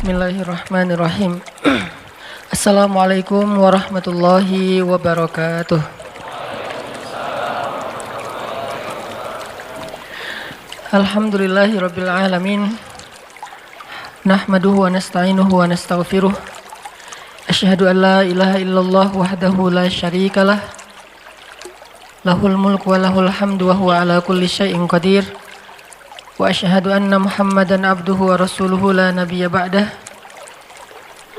Bismillahirrahmanirrahim. Assalamualaikum warahmatullahi wabarakatuh. Alhamdulillahi rabbil alamin. Nahmaduhu wa nasta'inuhu wa nastaghfiruh. Asyhadu an la ilaha illallah wahdahu la syarikalah. Lahul mulku wa lahul hamdu wa huwa ala kulli syai'in qadir. Wa asyhadu anna Muhammadan abduhu wa rasuluhu la nabiyya ba'dah.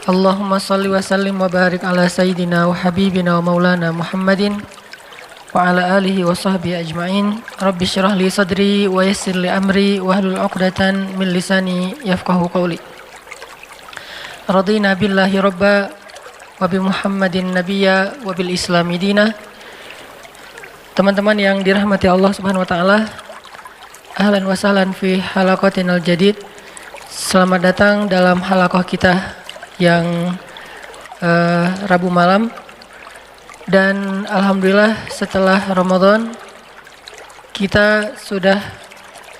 Allahumma salli wa sallim wa barik ala sayyidina wa habibina wa maulana Muhammadin wa ala alihi wa sahbihi ajma'in. Rabbi syrah li sadri wa yassir li amri wa hlul 'uqdatan min lisani yafqahu qawli. Radina billahi rabba wa bi Muhammadin nabiyya wa bil islami dina. Teman-teman yang dirahmati Allah Subhanahu wa taala, ahlan wa sahlan fi halaqatinal jadid. Selamat datang dalam halaqah kita yang Rabu malam. Dan alhamdulillah setelah Ramadan kita sudah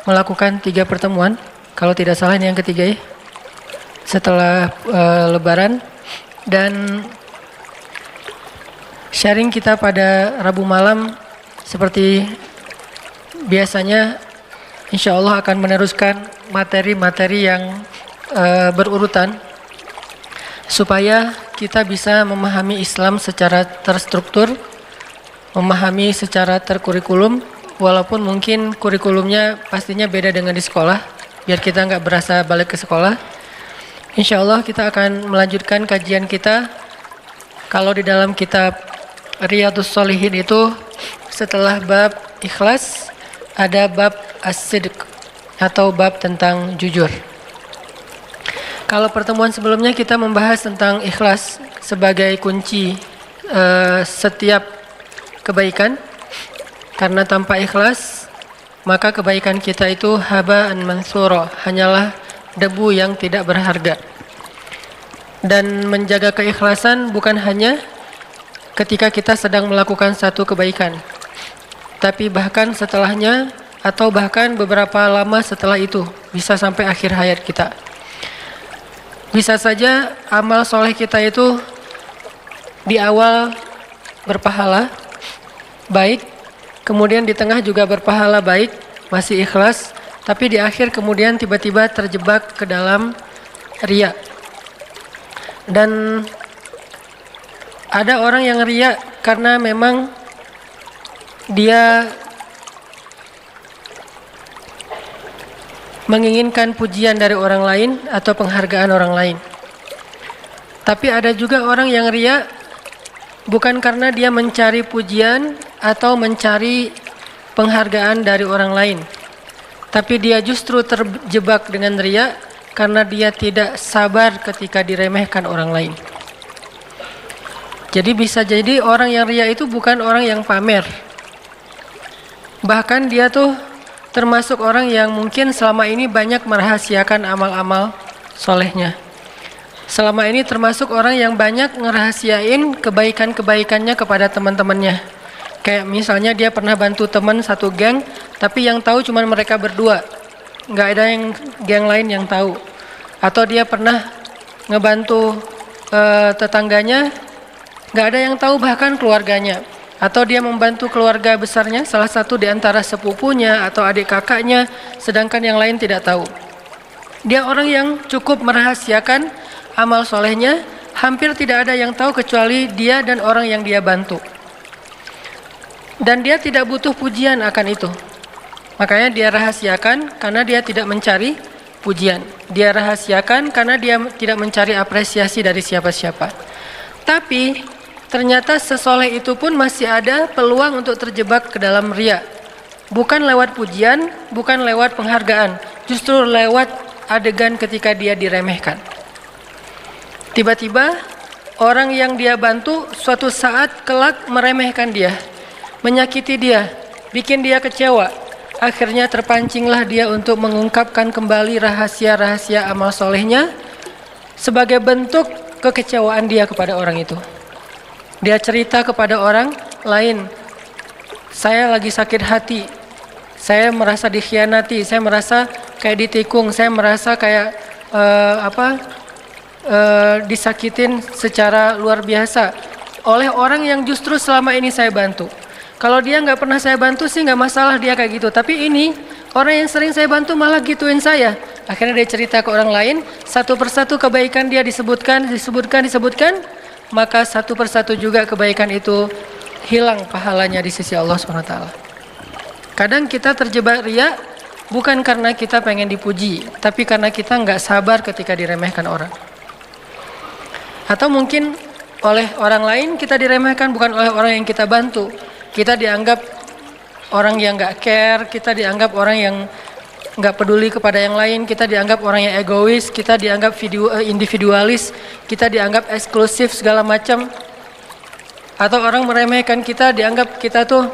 melakukan 3 pertemuan, kalau tidak salah ini yang ketiga ya, setelah Lebaran. Dan sharing kita pada Rabu malam seperti biasanya, insya Allah akan meneruskan materi-materi yang berurutan supaya kita bisa memahami Islam secara terstruktur, memahami secara terkurikulum, walaupun mungkin kurikulumnya pastinya beda dengan di sekolah, biar kita nggak berasa balik ke sekolah. Insya Allah kita akan melanjutkan kajian kita. Kalau di dalam kitab Riyadhus Shalihin itu setelah bab ikhlas ada bab as-sidq atau bab tentang jujur. Kalau pertemuan sebelumnya kita membahas tentang ikhlas sebagai kunci setiap kebaikan, karena tanpa ikhlas maka kebaikan kita itu haba'an mansura, hanyalah debu yang tidak berharga. Dan menjaga keikhlasan bukan hanya ketika kita sedang melakukan satu kebaikan, tapi bahkan setelahnya atau bahkan beberapa lama setelah itu, bisa sampai akhir hayat kita. Bisa saja amal soleh kita itu di awal berpahala baik, kemudian di tengah juga berpahala baik, masih ikhlas, tapi di akhir kemudian tiba-tiba terjebak ke dalam riya. Dan ada orang yang riya karena memang dia menginginkan pujian dari orang lain atau penghargaan orang lain. Tapi ada juga orang yang riya bukan karena dia mencari pujian atau mencari penghargaan dari orang lain, tapi dia justru terjebak dengan riya karena dia tidak sabar ketika diremehkan orang lain. Jadi bisa jadi orang yang riya itu bukan orang yang pamer. Bahkan dia tuh termasuk orang yang mungkin selama ini banyak merahasiakan amal-amal solehnya. Selama ini termasuk orang yang banyak ngerahasiain kebaikan-kebaikannya kepada teman-temannya. Kayak misalnya dia pernah bantu teman satu geng, tapi yang tahu cuma mereka berdua, nggak ada yang geng lain yang tahu. Atau dia pernah ngebantu tetangganya, nggak ada yang tahu bahkan keluarganya. Atau dia membantu keluarga besarnya, salah satu di antara sepupunya atau adik kakaknya, sedangkan yang lain tidak tahu. Dia orang yang cukup merahasiakan amal solehnya, hampir tidak ada yang tahu kecuali dia dan orang yang dia bantu. Dan dia tidak butuh pujian akan itu. Makanya dia rahasiakan karena dia tidak mencari pujian. Dia rahasiakan karena dia tidak mencari apresiasi dari siapa-siapa. Tapi ternyata sesoleh itu pun masih ada peluang untuk terjebak ke dalam riya. Bukan lewat pujian, bukan lewat penghargaan, justru lewat adegan ketika dia diremehkan. Tiba-tiba orang yang dia bantu suatu saat kelak meremehkan dia, menyakiti dia, bikin dia kecewa. Akhirnya terpancinglah dia untuk mengungkapkan kembali rahasia-rahasia amal solehnya sebagai bentuk kekecewaan dia kepada orang itu. Dia cerita kepada orang lain, saya lagi sakit hati, saya merasa dikhianati, saya merasa kayak ditikung, saya merasa kayak disakitin secara luar biasa oleh orang yang justru selama ini saya bantu. Kalau dia nggak pernah saya bantu sih nggak masalah dia kayak gitu. Tapi ini orang yang sering saya bantu malah gituin saya. Akhirnya dia cerita ke orang lain, satu persatu kebaikan dia disebutkan, maka satu persatu juga kebaikan itu hilang pahalanya di sisi Allah SWT. Kadang kita terjebak riya bukan karena kita pengen dipuji, tapi karena kita nggak sabar ketika diremehkan orang. Atau mungkin oleh orang lain kita diremehkan bukan oleh orang yang kita bantu. Kita dianggap orang yang nggak care, kita dianggap orang yang nggak peduli kepada yang lain, kita dianggap orang yang egois, kita dianggap individualis, kita dianggap eksklusif segala macam. Atau orang meremehkan kita, dianggap kita tuh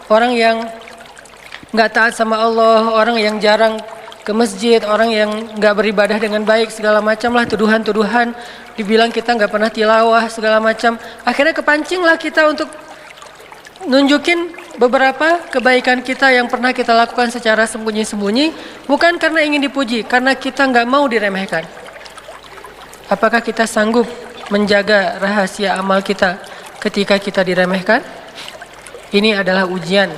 orang yang nggak taat sama Allah, orang yang jarang ke masjid, orang yang nggak beribadah dengan baik, segala macam lah tuduhan-tuduhan, dibilang kita nggak pernah tilawah segala macam. Akhirnya kepancinglah kita untuk nunjukin beberapa kebaikan kita yang pernah kita lakukan secara sembunyi-sembunyi, bukan karena ingin dipuji, karena kita nggak mau diremehkan. Apakah kita sanggup menjaga rahasia amal kita ketika kita diremehkan? Ini adalah ujian.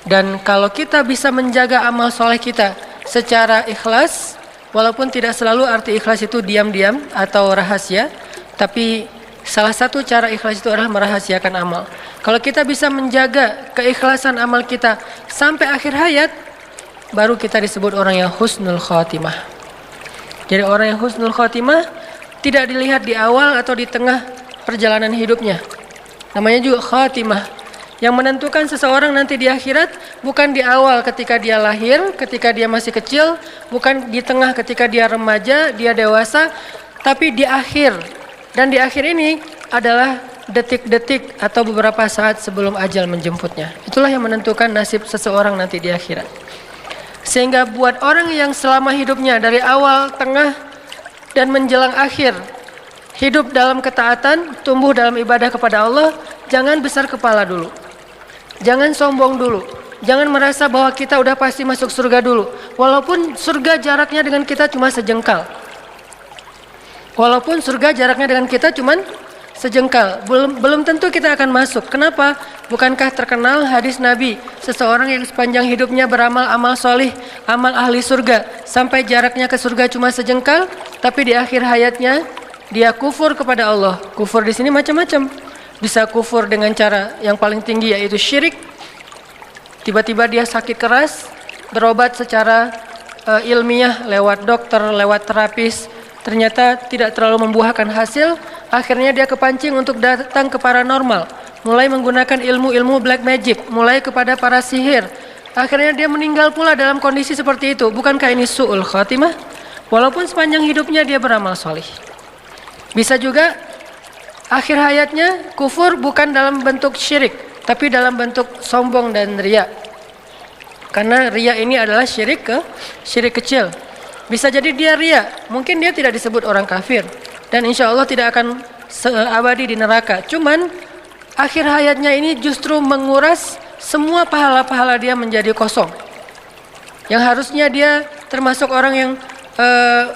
Dan kalau kita bisa menjaga amal soleh kita secara ikhlas, walaupun tidak selalu arti ikhlas itu diam-diam atau rahasia, tapi salah satu cara ikhlas itu adalah merahasiakan amal. Kalau kita bisa menjaga keikhlasan amal kita sampai akhir hayat, baru kita disebut orang yang husnul khotimah. Jadi orang yang husnul khotimah tidak dilihat di awal atau di tengah perjalanan hidupnya. Namanya juga khotimah. Yang menentukan seseorang nanti di akhirat bukan di awal ketika dia lahir, ketika dia masih kecil, bukan di tengah ketika dia remaja, dia dewasa, tapi di akhir. Dan di akhir ini adalah detik-detik atau beberapa saat sebelum ajal menjemputnya. Itulah yang menentukan nasib seseorang nanti di akhirat. Sehingga buat orang yang selama hidupnya dari awal, tengah, dan menjelang akhir hidup dalam ketaatan, tumbuh dalam ibadah kepada Allah, jangan besar kepala dulu. Jangan sombong dulu. Jangan merasa bahwa kita udah pasti masuk surga dulu. Walaupun surga jaraknya dengan kita cuma sejengkal. Walaupun surga jaraknya dengan kita cuma sejengkal, belum tentu kita akan masuk. Kenapa? Bukankah terkenal hadis Nabi, seseorang yang sepanjang hidupnya beramal amal solih, amal ahli surga, sampai jaraknya ke surga cuma sejengkal, tapi di akhir hayatnya dia kufur kepada Allah. Kufur di sini macam-macam. Bisa kufur dengan cara yang paling tinggi yaitu syirik. Tiba-tiba dia sakit keras, berobat secara ilmiah lewat dokter, lewat terapis, ternyata tidak terlalu membuahkan hasil. Akhirnya dia kepancing untuk datang ke paranormal, mulai menggunakan ilmu-ilmu black magic, mulai kepada para sihir. Akhirnya dia meninggal pula dalam kondisi seperti itu. Bukankah ini su'ul khatimah? Walaupun sepanjang hidupnya dia beramal solih. Bisa juga akhir hayatnya kufur bukan dalam bentuk syirik, tapi dalam bentuk sombong dan riya. Karena riya ini adalah syirik kecil. Bisa jadi dia riya, mungkin dia tidak disebut orang kafir, dan insya Allah tidak akan abadi di neraka. Cuman akhir hayatnya ini justru menguras semua pahala-pahala dia menjadi kosong. Yang harusnya dia termasuk orang yang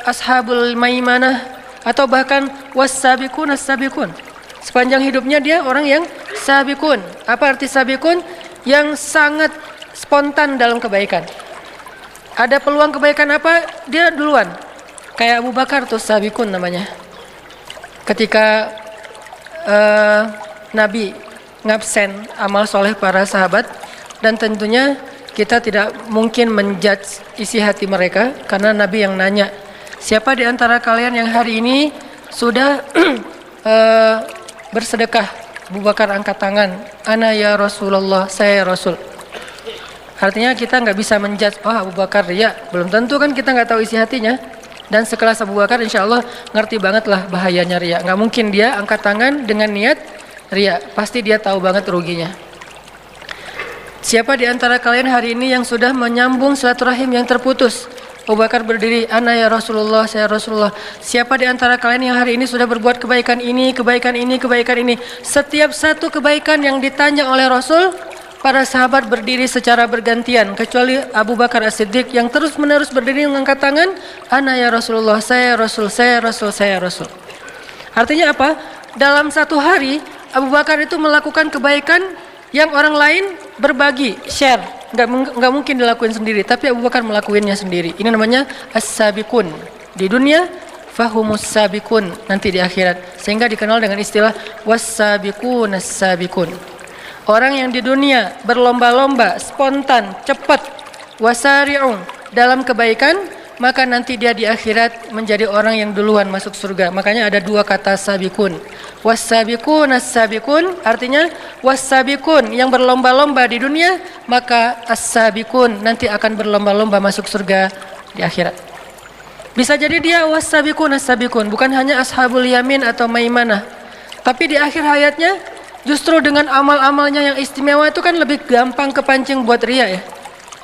ashabul maimanah, atau bahkan was-sabiqun as-sabiqun. Sepanjang hidupnya dia orang yang sabiqun. Apa arti sabiqun? Yang sangat spontan dalam kebaikan. Ada peluang kebaikan apa, dia duluan. Kayak Abu Bakar tuh sabiqun namanya. Ketika Nabi ngabsen amal soleh para sahabat, dan tentunya kita tidak mungkin menjudge isi hati mereka, karena Nabi yang nanya, siapa di antara kalian yang hari ini sudah bersedekah? Abu Bakar angkat tangan, ana ya Rasulullah, saya ya Rasul. Artinya kita nggak bisa menjudge, Abu Bakar riya, belum tentu kan, kita nggak tahu isi hatinya. Dan sekelas Abu Bakar insya Allah ngerti banget lah bahayanya riya. Nggak mungkin dia angkat tangan dengan niat riya, pasti dia tahu banget ruginya. Siapa di antara kalian hari ini yang sudah menyambung silaturahim yang terputus? Abu Bakar berdiri, ana ya Rasulullah, saya Rasulullah. Siapa di antara kalian yang hari ini sudah berbuat kebaikan ini, kebaikan ini, kebaikan ini? Setiap satu kebaikan yang ditanya oleh Rasul, para sahabat berdiri secara bergantian kecuali Abu Bakar As-Siddiq yang terus-menerus berdiri mengangkat tangan, ana ya Rasulullah, saya Rasul, saya Rasul, saya Rasul. Artinya apa? Dalam satu hari Abu Bakar itu melakukan kebaikan yang orang lain berbagi, share. Nggak mungkin dilakuin sendiri, tapi Abu Bakar melakukannya sendiri. Ini namanya as-sabiqun. Di dunia fahumus sabiqun, nanti di akhirat. Sehingga dikenal dengan istilah was-sabiqun as-sabiqun. Orang yang di dunia berlomba-lomba, spontan, cepat, wasari'un dalam kebaikan, maka nanti dia di akhirat menjadi orang yang duluan masuk surga. Makanya ada dua kata sabiqun. Was-sabiqun as-sabiqun, artinya was-sabiqun yang berlomba-lomba di dunia, maka as-sabiqun nanti akan berlomba-lomba masuk surga di akhirat. Bisa jadi dia was-sabiqun as-sabiqun, bukan hanya ashabul yamin atau maimanah, tapi di akhir hayatnya justru dengan amal-amalnya yang istimewa itu kan lebih gampang kepancing buat ria ya.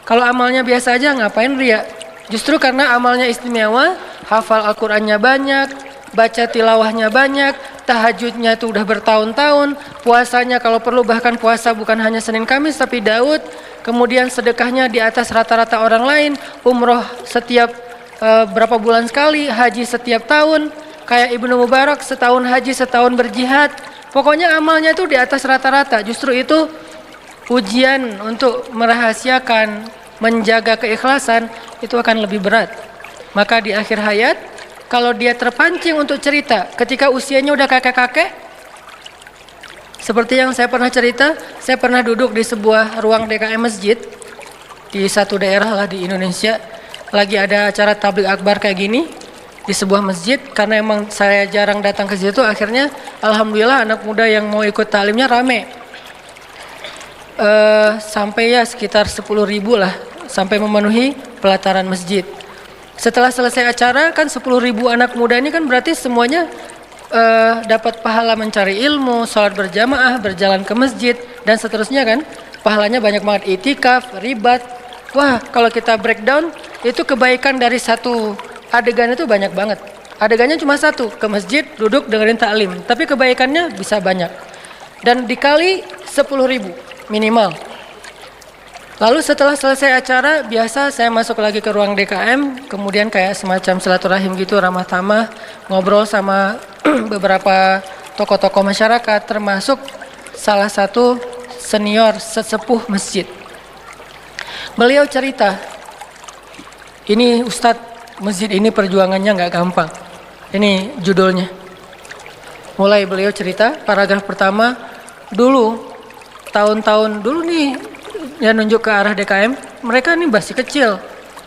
Kalau amalnya biasa aja ngapain ria? Justru karena amalnya istimewa, hafal Al-Qur'annya banyak, baca tilawahnya banyak, tahajudnya itu udah bertahun-tahun, puasanya kalau perlu bahkan puasa bukan hanya Senin Kamis tapi Daud, kemudian sedekahnya di atas rata-rata orang lain, umroh setiap berapa bulan sekali, haji setiap tahun, kayak Ibnu Mubarak setahun haji setahun berjihad. Pokoknya amalnya itu di atas rata-rata. Justru itu ujian untuk merahasiakan, menjaga keikhlasan itu akan lebih berat. Maka di akhir hayat, kalau dia terpancing untuk cerita ketika usianya udah kakek-kakek, seperti yang saya pernah cerita, saya pernah duduk di sebuah ruang DKM masjid di satu daerah lah di Indonesia, lagi ada acara tabligh akbar kayak gini di sebuah masjid. Karena emang saya jarang datang ke situ, akhirnya alhamdulillah anak muda yang mau ikut taklimnya rame, sampai ya sekitar 10.000 lah, sampai memenuhi pelataran masjid. Setelah selesai acara kan 10.000 anak muda ini kan berarti semuanya dapat pahala mencari ilmu, sholat berjamaah, berjalan ke masjid dan seterusnya kan, pahalanya banyak banget, itikaf, ribat. Wah, kalau kita breakdown itu kebaikan dari satu adegan itu banyak banget. Adegannya cuma satu, ke masjid, duduk, dengerin taklim. Tapi kebaikannya bisa banyak. Dan dikali 10.000 minimal. Lalu setelah selesai acara, biasa saya masuk lagi ke ruang DKM. Kemudian kayak semacam silaturahim gitu, ramah tamah. Ngobrol sama beberapa tokoh-tokoh masyarakat. Termasuk salah satu senior sesepuh masjid. Beliau cerita, ini Ustadz, masjid ini perjuangannya nggak gampang. Ini judulnya. Mulai beliau cerita, paragraf pertama, dulu, tahun-tahun dulu nih, ya nunjuk ke arah DKM, mereka nih masih kecil.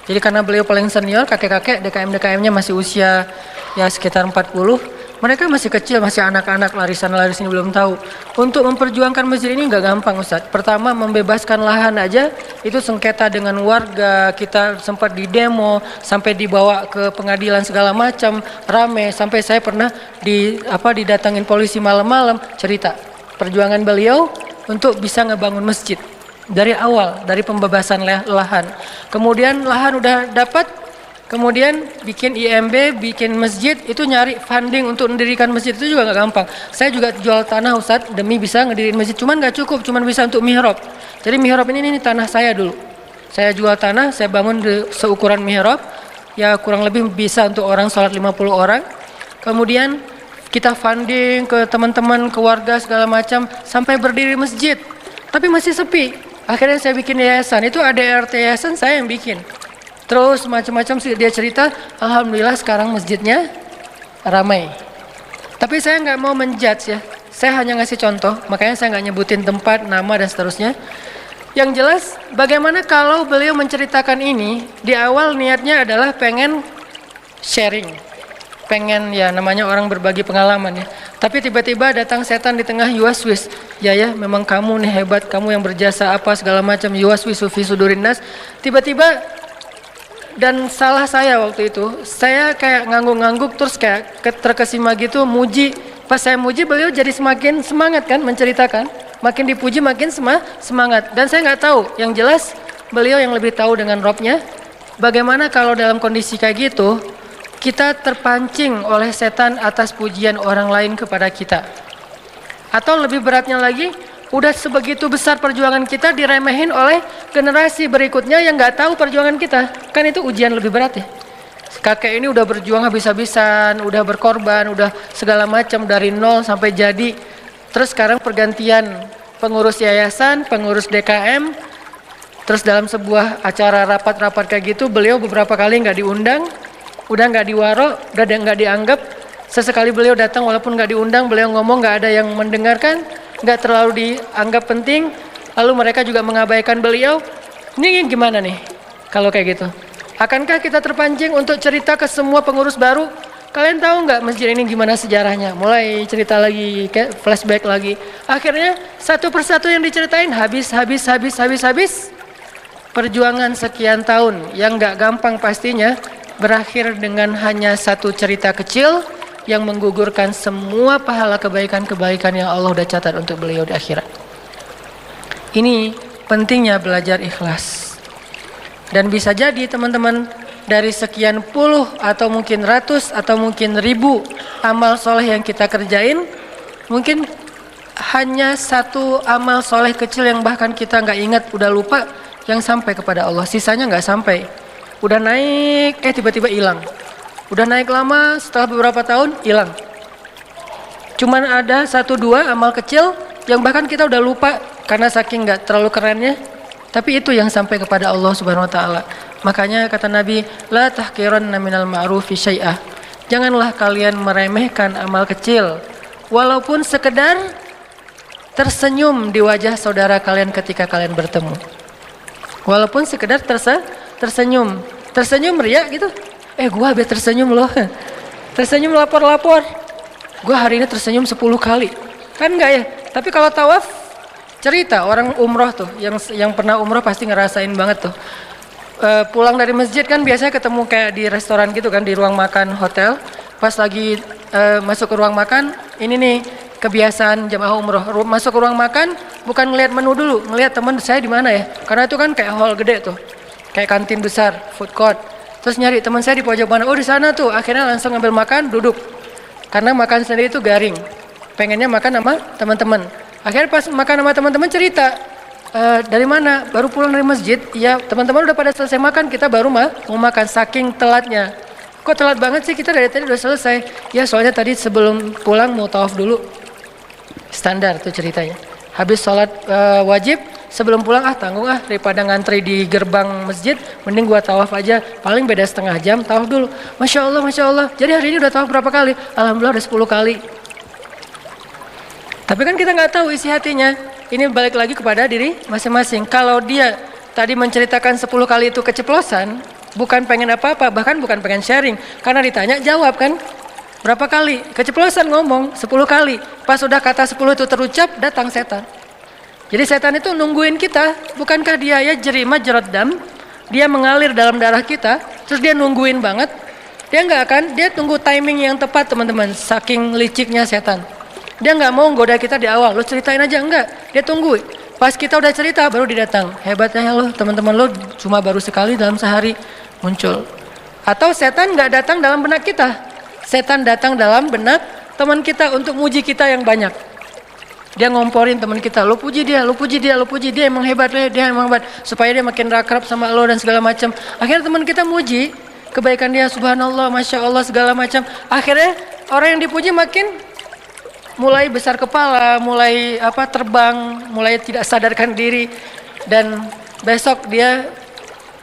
Jadi karena beliau paling senior, kakek-kakek, DKM-DKM-nya masih usia ya sekitar 40. Mereka masih kecil, masih anak-anak, larisan-larisan belum tahu. Untuk memperjuangkan masjid ini nggak gampang Ustadz. Pertama, membebaskan lahan aja, itu sengketa dengan warga, kita sempat didemo, sampai dibawa ke pengadilan segala macam, rame, sampai saya pernah didatangin polisi malam-malam, cerita perjuangan beliau untuk bisa ngebangun masjid. Dari awal, dari pembebasan lahan. Kemudian lahan udah dapat, kemudian bikin IMB, bikin masjid, itu nyari funding untuk mendirikan masjid itu juga nggak gampang. Saya juga jual tanah Ustadz demi bisa ngedirin masjid, cuman nggak cukup, cuman bisa untuk mihrab. Jadi mihrab ini tanah saya dulu. Saya jual tanah, saya bangun seukuran mihrab, ya kurang lebih bisa untuk orang sholat 50 orang. Kemudian kita funding ke teman-teman, ke warga segala macam, sampai berdiri masjid. Tapi masih sepi. Akhirnya saya bikin yayasan, itu ada RT yayasan saya yang bikin. Terus macam-macam sih dia cerita, alhamdulillah sekarang masjidnya ramai. Tapi saya nggak mau menjudge ya, saya hanya ngasih contoh, makanya saya nggak nyebutin tempat, nama dan seterusnya. Yang jelas, bagaimana kalau beliau menceritakan ini, di awal niatnya adalah pengen sharing, pengen ya namanya orang berbagi pengalaman ya. Tapi tiba-tiba datang setan di tengah, yuwaswis. Ya memang kamu nih hebat, kamu yang berjasa apa segala macam, yuwaswisu fi sudurin nas. Tiba-tiba, dan salah saya waktu itu, saya kayak ngangguk-ngangguk terus kayak terkesima gitu, muji. Pas saya muji, beliau jadi semakin semangat kan menceritakan. Makin dipuji makin semangat. Dan saya nggak tahu, yang jelas beliau yang lebih tahu dengan Robnya. Bagaimana kalau dalam kondisi kayak gitu, kita terpancing oleh setan atas pujian orang lain kepada kita. Atau lebih beratnya lagi, Udah sebegitu besar perjuangan kita diremehin oleh generasi berikutnya yang nggak tahu perjuangan kita. Kan itu ujian lebih berat ya. Kakek ini udah berjuang habis-habisan, udah berkorban, udah segala macam dari nol sampai jadi. Terus sekarang pergantian pengurus yayasan, pengurus DKM. Terus dalam sebuah acara rapat-rapat kayak gitu, beliau beberapa kali nggak diundang, udah nggak diwaro, udah nggak dianggap. Sesekali beliau datang walaupun nggak diundang, beliau ngomong nggak ada yang mendengarkan, nggak terlalu dianggap penting. Lalu mereka juga mengabaikan beliau. Ini gimana nih kalau kayak gitu? Akankah kita terpancing untuk cerita ke semua pengurus baru? Kalian tahu nggak masjid ini gimana sejarahnya? Mulai cerita lagi, kayak flashback lagi. Akhirnya satu persatu yang diceritain habis. Perjuangan sekian tahun yang nggak gampang pastinya berakhir dengan hanya satu cerita kecil yang menggugurkan semua pahala kebaikan-kebaikan yang Allah udah catat untuk beliau di akhirat. Ini pentingnya belajar ikhlas. Dan bisa jadi teman-teman dari sekian puluh atau mungkin ratus atau mungkin ribu amal soleh yang kita kerjain, mungkin hanya satu amal soleh kecil yang bahkan kita nggak ingat, udah lupa, yang sampai kepada Allah. Sisanya nggak sampai. Udah naik, tiba-tiba hilang. Udah naik lama, setelah beberapa tahun hilang. Cuman ada satu dua amal kecil yang bahkan kita udah lupa karena saking nggak terlalu kerennya. Tapi itu yang sampai kepada Allah Subhanahu wa taala. Makanya kata Nabi, la tahqiranna minal ma'rufi syai'ah. Janganlah kalian meremehkan amal kecil, walaupun sekedar tersenyum di wajah saudara kalian ketika kalian bertemu. Walaupun sekedar tersenyum. Tersenyum riya gitu. Gua habis tersenyum loh. Tersenyum lapor-lapor. Gua hari ini tersenyum 10 kali. Kan enggak ya? Tapi kalau tawaf, cerita orang umroh tuh, yang pernah umroh pasti ngerasain banget tuh. Pulang dari masjid kan biasanya ketemu kayak di restoran gitu kan, di ruang makan hotel. Pas lagi masuk ke ruang makan, ini nih kebiasaan jamaah umroh. Masuk ke ruang makan bukan ngelihat menu dulu, ngelihat teman saya di mana ya. Karena itu kan kayak hall gede tuh, kayak kantin besar, food court. Terus nyari teman saya di pojok mana, oh di sana tuh. Akhirnya langsung ngambil makan, duduk. Karena makan sendiri itu garing. Pengennya makan sama teman-teman. Akhirnya pas makan sama teman-teman cerita, dari mana? Baru pulang dari masjid. Ya teman-teman udah pada selesai makan, kita baru mau makan, saking telatnya. Kok telat banget sih, kita dari tadi udah selesai. Ya soalnya tadi sebelum pulang mau tawaf dulu. Standar tuh ceritanya. Habis sholat wajib, sebelum pulang tanggung daripada ngantri di gerbang masjid, mending gua tawaf aja. Paling beda setengah jam, tawaf dulu. Masya Allah. Jadi hari ini udah tawaf berapa kali? Alhamdulillah udah 10 kali. Tapi kan kita nggak tahu isi hatinya. Ini balik lagi kepada diri masing-masing. Kalau dia tadi menceritakan 10 kali itu keceplosan, bukan pengen apa-apa, bahkan bukan pengen sharing. Karena ditanya jawab kan. Berapa kali? Keceplosan ngomong 10 kali. Pas udah kata 10 itu terucap, datang setan. Jadi setan itu nungguin kita. Bukankah dia ya jerima jerot dam? Dia mengalir dalam darah kita. Terus dia nungguin banget. Dia nggak akan, dia tunggu timing yang tepat teman-teman. Saking liciknya setan. Dia nggak mau goda kita di awal, lo ceritain aja, enggak. Dia tunggu. Pas kita udah cerita baru dia datang. Hebatnya lo, teman-teman lo cuma baru sekali dalam sehari muncul. Atau setan nggak datang dalam benak kita. Setan datang dalam benak teman kita untuk muji kita yang banyak. Dia ngomporin teman kita, lo puji dia emang hebat, dia emang hebat. Supaya dia makin akrab sama lo dan segala macam. Akhirnya teman kita muji kebaikan dia, subhanallah, masya Allah segala macam. Akhirnya orang yang dipuji makin mulai besar kepala, mulai terbang, mulai tidak sadarkan diri. Dan besok dia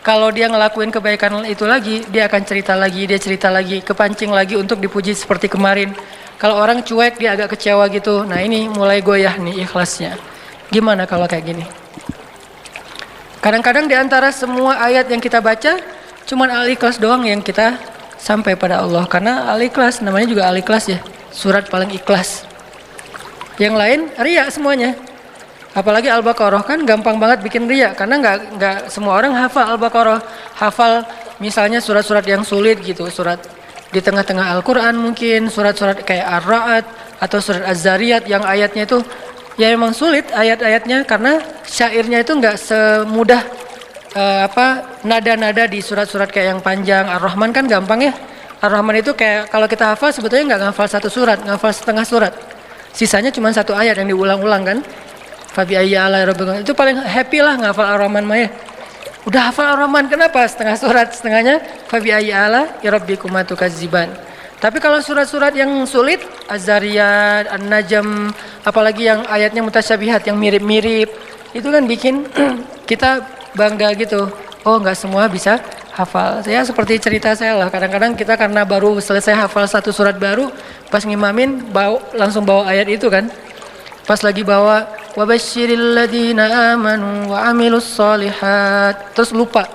kalau dia ngelakuin kebaikan itu lagi, dia akan cerita lagi, kepancing lagi untuk dipuji seperti kemarin. Kalau orang cuek, dia agak kecewa gitu. Nah ini mulai goyah nih ikhlasnya. Gimana kalau kayak gini? Kadang-kadang di antara semua ayat yang kita baca, cuman Al-Ikhlas doang yang kita sampai pada Allah. Karena Al-Ikhlas, namanya juga Al-Ikhlas ya, surat paling ikhlas. Yang lain riya semuanya. Apalagi Al-Baqarah kan gampang banget bikin riya, karena nggak semua orang hafal Al-Baqarah. Hafal misalnya surat-surat yang sulit gitu, surat di tengah-tengah Al-Quran mungkin, surat-surat kayak Ar-Ra'd atau surat Az-Zariyat yang ayatnya itu ya memang sulit ayat-ayatnya, karena syairnya itu nggak semudah nada-nada di surat-surat kayak yang panjang. Ar-Rahman kan gampang ya. Ar-Rahman itu kayak kalau kita hafal sebetulnya nggak ngafal satu surat, ngafal setengah surat. Sisanya cuma satu ayat yang diulang-ulang kan. Fabi ayyi ala rabbika. Itu paling happy lah ngafal Ar-Rahman mah ya. Udah hafal Ar-Rahman, kenapa? Setengah surat, setengahnya Fabi ayyi ala rabbikuma tukadziban. Tapi kalau surat-surat yang sulit, Az-Zariyat, An-Najm, apalagi yang ayatnya mutasyabihat, yang mirip-mirip, itu kan bikin kita bangga gitu. Oh, nggak semua bisa hafal. Saya seperti cerita saya lah. Kadang-kadang kita karena baru selesai hafal satu surat baru, pas ngimamin langsung bawa ayat itu kan. Pas lagi bawa wabasyiril ladzina amanu wa amilus solihat, terus lupa.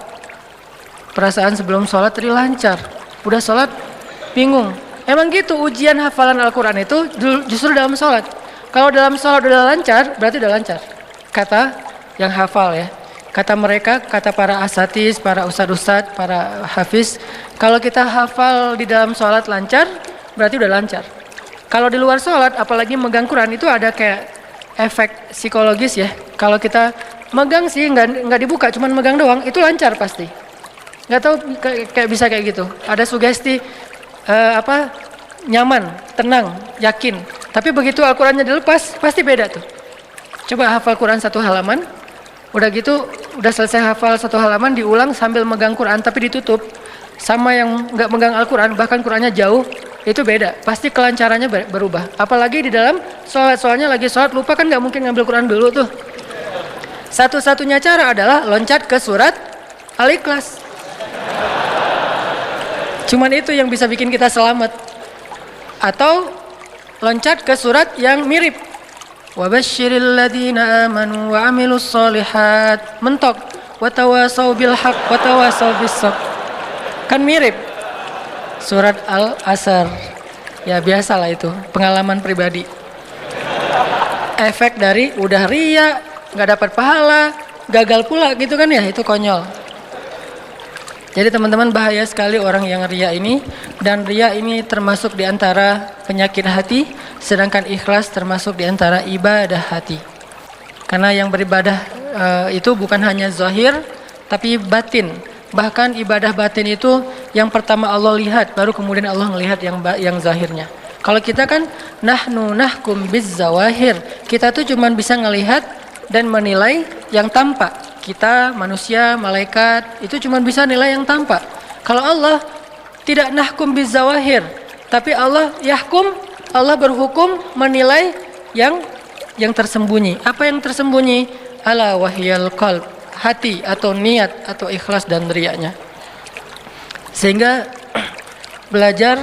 Perasaan sebelum sholat tadi lancar. Udah sholat bingung. Emang gitu ujian hafalan Al-Quran itu justru dalam sholat. Kalau dalam sholat udah lancar, berarti udah lancar. Kata yang hafal ya. Kata mereka, kata para asatis, para ustad-ustad, para hafiz, kalau kita hafal di dalam sholat lancar, berarti udah lancar. Kalau di luar sholat, apalagi megang Quran, itu ada kayak efek psikologis ya. Kalau kita megang sih, nggak dibuka, cuman megang doang, itu lancar pasti. Nggak tahu kayak bisa kayak gitu. Ada sugesti nyaman, tenang, yakin. Tapi begitu Al-Qurannya dilepas, pasti beda tuh. Coba hafal Quran satu halaman. Udah gitu, udah selesai hafal satu halaman, diulang sambil megang Quran tapi ditutup. Sama yang nggak megang Al-Quran, bahkan Qurannya jauh, itu beda. Pasti kelancarannya berubah. Apalagi di dalam sholat, soalnya lagi sholat lupa kan nggak mungkin ngambil Quran dulu tuh. Satu-satunya cara adalah loncat ke surat Al-Ikhlas. Cuman itu yang bisa bikin kita selamat. Atau loncat ke surat yang mirip. Wabasyiril ladzina amanu wa amilus solihat. Mentok. Watawasau bil haq watawasau bis sabr. Kan mirip. Surat Al-Asr. Ya biasalah itu, pengalaman pribadi. Efek dari udah ria, nggak dapat pahala, gagal pula gitu kan ya, itu konyol. Jadi teman-teman, bahaya sekali orang yang ria ini, dan ria ini termasuk di antara penyakit hati, sedangkan ikhlas termasuk di antara ibadah hati. Karena yang beribadah itu bukan hanya zahir, tapi batin. Bahkan ibadah batin itu yang pertama Allah lihat, baru kemudian Allah melihat yang zahirnya. Kalau kita kan nahnu nahkum bizzawahir, kita tuh cuma bisa ngelihat dan menilai yang tampak. Kita manusia, malaikat itu cuma bisa nilai yang tampak. Kalau Allah tidak nahkum bizzawahir, tapi Allah yahkum, Allah berhukum menilai yang tersembunyi. Apa yang tersembunyi? Ala wahyal qalb, hati atau niat atau ikhlas dan riyanya. Sehingga belajar,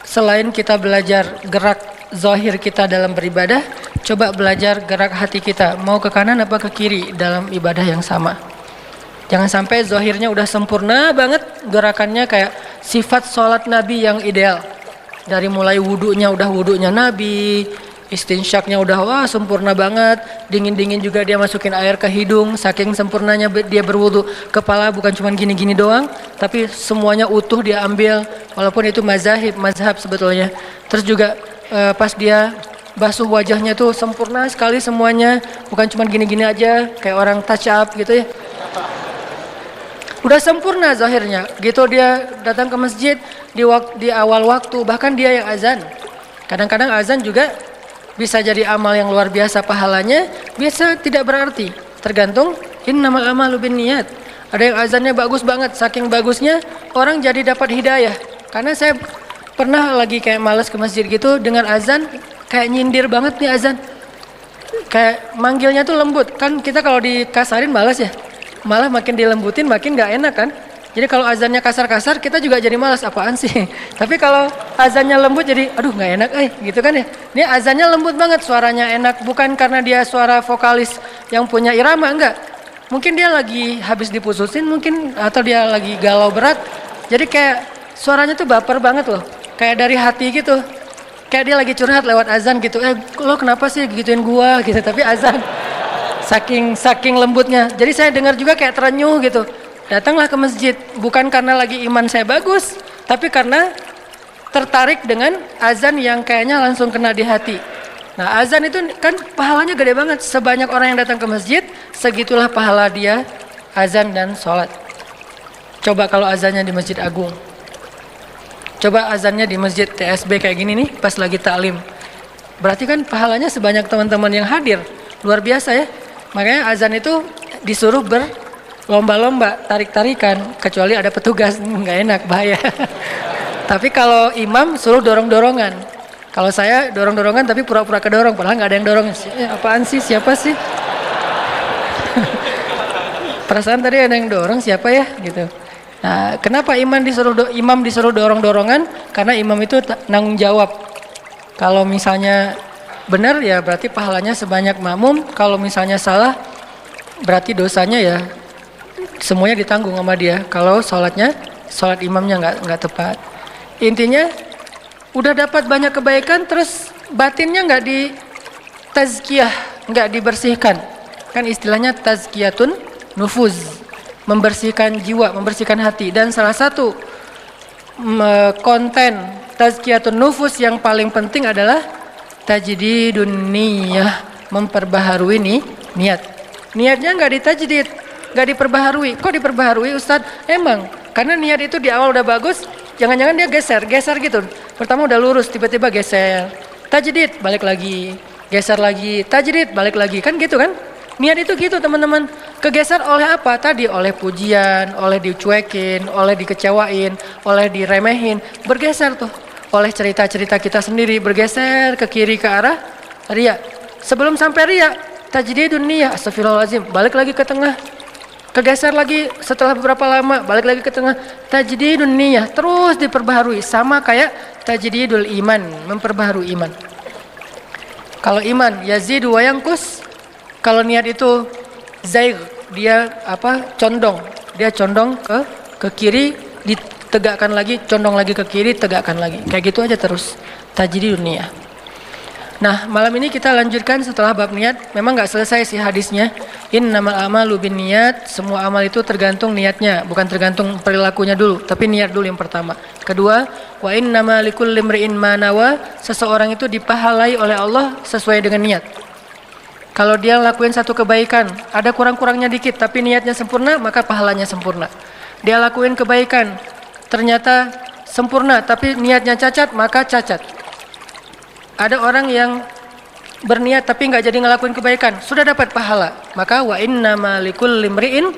selain kita belajar gerak zahir kita dalam beribadah, coba belajar gerak hati kita, mau ke kanan apa ke kiri dalam ibadah yang sama. Jangan sampai zahirnya udah sempurna banget, gerakannya kayak sifat sholat Nabi yang ideal. Dari mulai wudunya udah wudunya Nabi, istinsyaknya udah wah sempurna banget, dingin-dingin juga dia masukin air ke hidung, saking sempurnanya dia berwudu. Kepala bukan cuma gini-gini doang, tapi semuanya utuh dia ambil, walaupun itu mazhab sebetulnya. Terus juga pas dia basuh wajahnya tuh sempurna sekali semuanya, bukan cuma gini-gini aja kayak orang touch up gitu ya. Udah sempurna zahirnya. Gitu dia datang ke masjid di awal waktu, bahkan dia yang azan. Kadang-kadang azan juga bisa jadi amal yang luar biasa pahalanya, bisa tidak berarti. Tergantung innamal amalu binniyat. Ada yang azannya bagus banget, saking bagusnya orang jadi dapat hidayah. Karena saya pernah lagi kayak malas ke masjid gitu, dengan azan kayak nyindir banget nih azan. Kayak manggilnya tuh lembut. Kan kita kalau dikasarin malas ya. Malah makin dilembutin makin gak enak kan. Jadi kalau azannya kasar-kasar kita juga jadi malas, apaan sih. Tapi kalau azannya lembut jadi aduh gak enak gitu kan ya. Ini azannya lembut banget, suaranya enak. Bukan karena dia suara vokalis yang punya irama, enggak. Mungkin dia lagi habis diputusin mungkin, atau dia lagi galau berat. Jadi kayak suaranya tuh baper banget loh. Kayak dari hati gitu. Kayak dia lagi curhat lewat azan gitu. Lo kenapa sih gituin gua gitu. Tapi azan saking lembutnya. Jadi saya dengar juga kayak terenyuh gitu. Datanglah ke masjid. Bukan karena lagi iman saya bagus. Tapi karena tertarik dengan azan yang kayaknya langsung kena di hati. Nah azan itu kan pahalanya gede banget. Sebanyak orang yang datang ke masjid, segitulah pahala dia azan dan sholat. Coba kalau azannya di Masjid Agung. Coba azannya di masjid TSB kayak gini nih, pas lagi taklim. Berarti kan pahalanya sebanyak teman-teman yang hadir. Luar biasa ya. Makanya azan itu disuruh berlomba-lomba, tarik-tarikan, kecuali ada petugas, nggak enak, bahaya. Tapi kalau imam suruh dorong-dorongan. Kalau saya dorong-dorongan tapi pura-pura kedorong, padahal nggak ada yang dorong. Apaan sih? Siapa sih? Perasaan tadi ada yang dorong, siapa ya? Gitu. Nah, kenapa imam disuruh dorong-dorongan? Karena imam itu nanggung jawab. Kalau misalnya benar ya berarti pahalanya sebanyak makmum. Kalau misalnya salah berarti dosanya ya semuanya ditanggung sama dia. Kalau sholat imamnya nggak tepat. Intinya udah dapat banyak kebaikan, terus batinnya nggak di tazkiyah, nggak dibersihkan. Kan istilahnya tazkiyatun nufuz, membersihkan jiwa, membersihkan hati. Dan salah satu konten tazkiyatun nufus yang paling penting adalah tajdidun niyah, memperbaharui niat. Niatnya nggak ditajdid, nggak diperbaharui. Kok diperbaharui Ustadz? Emang karena niat itu di awal udah bagus, jangan-jangan dia geser gitu. Pertama udah lurus, tiba-tiba geser, tajdid, balik lagi, geser lagi, tajdid, balik lagi, kan gitu kan? Niat itu gitu teman-teman. Kegeser oleh apa? Tadi oleh pujian, oleh dicuekin, oleh dikecewain, oleh diremehin. Bergeser tuh. Oleh cerita-cerita kita sendiri. Bergeser ke kiri ke arah riya. Sebelum sampai riya, tajdidun niyah, astagfirullahaladzim, balik lagi ke tengah. Kegeser lagi setelah beberapa lama, balik lagi ke tengah. Tajdidun niyah, terus diperbaharui. Sama kayak tajdidul iman, memperbaharui iman. Kalau iman, yazidu wa yanqus. Kalau niat itu zaig, dia condong, dia condong ke kiri, ditegakkan lagi, condong lagi ke kiri, tegakkan lagi, kayak gitu aja terus. Tajdidun niyah. Nah, malam ini kita lanjutkan setelah bab niat. Memang nggak selesai sih hadisnya. Innamal a'malu binniyat, semua amal itu tergantung niatnya, bukan tergantung perilakunya dulu, tapi niat dulu yang pertama. Kedua, wa innama likulli imri'in ma nawa, seseorang itu dipahalai oleh Allah sesuai dengan niat. Kalau dia lakuin satu kebaikan, ada kurang-kurangnya dikit, tapi niatnya sempurna, maka pahalanya sempurna. Dia lakuin kebaikan, ternyata sempurna, tapi niatnya cacat, maka cacat. Ada orang yang berniat tapi nggak jadi ngelakuin kebaikan, sudah dapat pahala. Maka wa innama likulli imri'in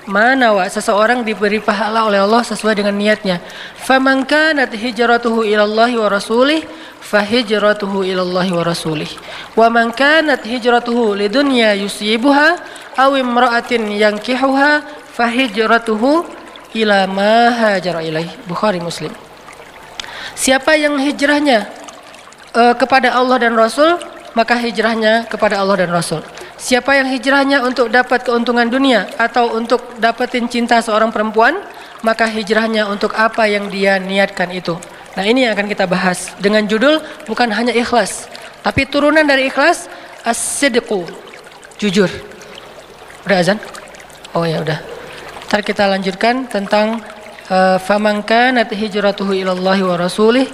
ma nawa, seseorang diberi pahala oleh Allah sesuai dengan niatnya. Faman kanat hijratuhu ilallahi wa rasulih fahijratuhu ilallahi wa rasulih. Wa man kanat hijratuhu lidunya yusibuha aw imra'atin yankihuha fahijratuhu ila ma hajara ilaih. Bukhari Muslim. Siapa yang hijrahnya kepada Allah dan Rasul, maka hijrahnya kepada Allah dan Rasul. Siapa yang hijrahnya untuk dapat keuntungan dunia atau untuk dapetin cinta seorang perempuan, maka hijrahnya untuk apa yang dia niatkan itu. Nah, ini yang akan kita bahas dengan judul bukan hanya ikhlas, tapi turunan dari ikhlas, as-sidqu, jujur. Udah azan? Oh ya udah. Ntar kita lanjutkan tentang faman kanat hijratuhu ilallahi wa rasulih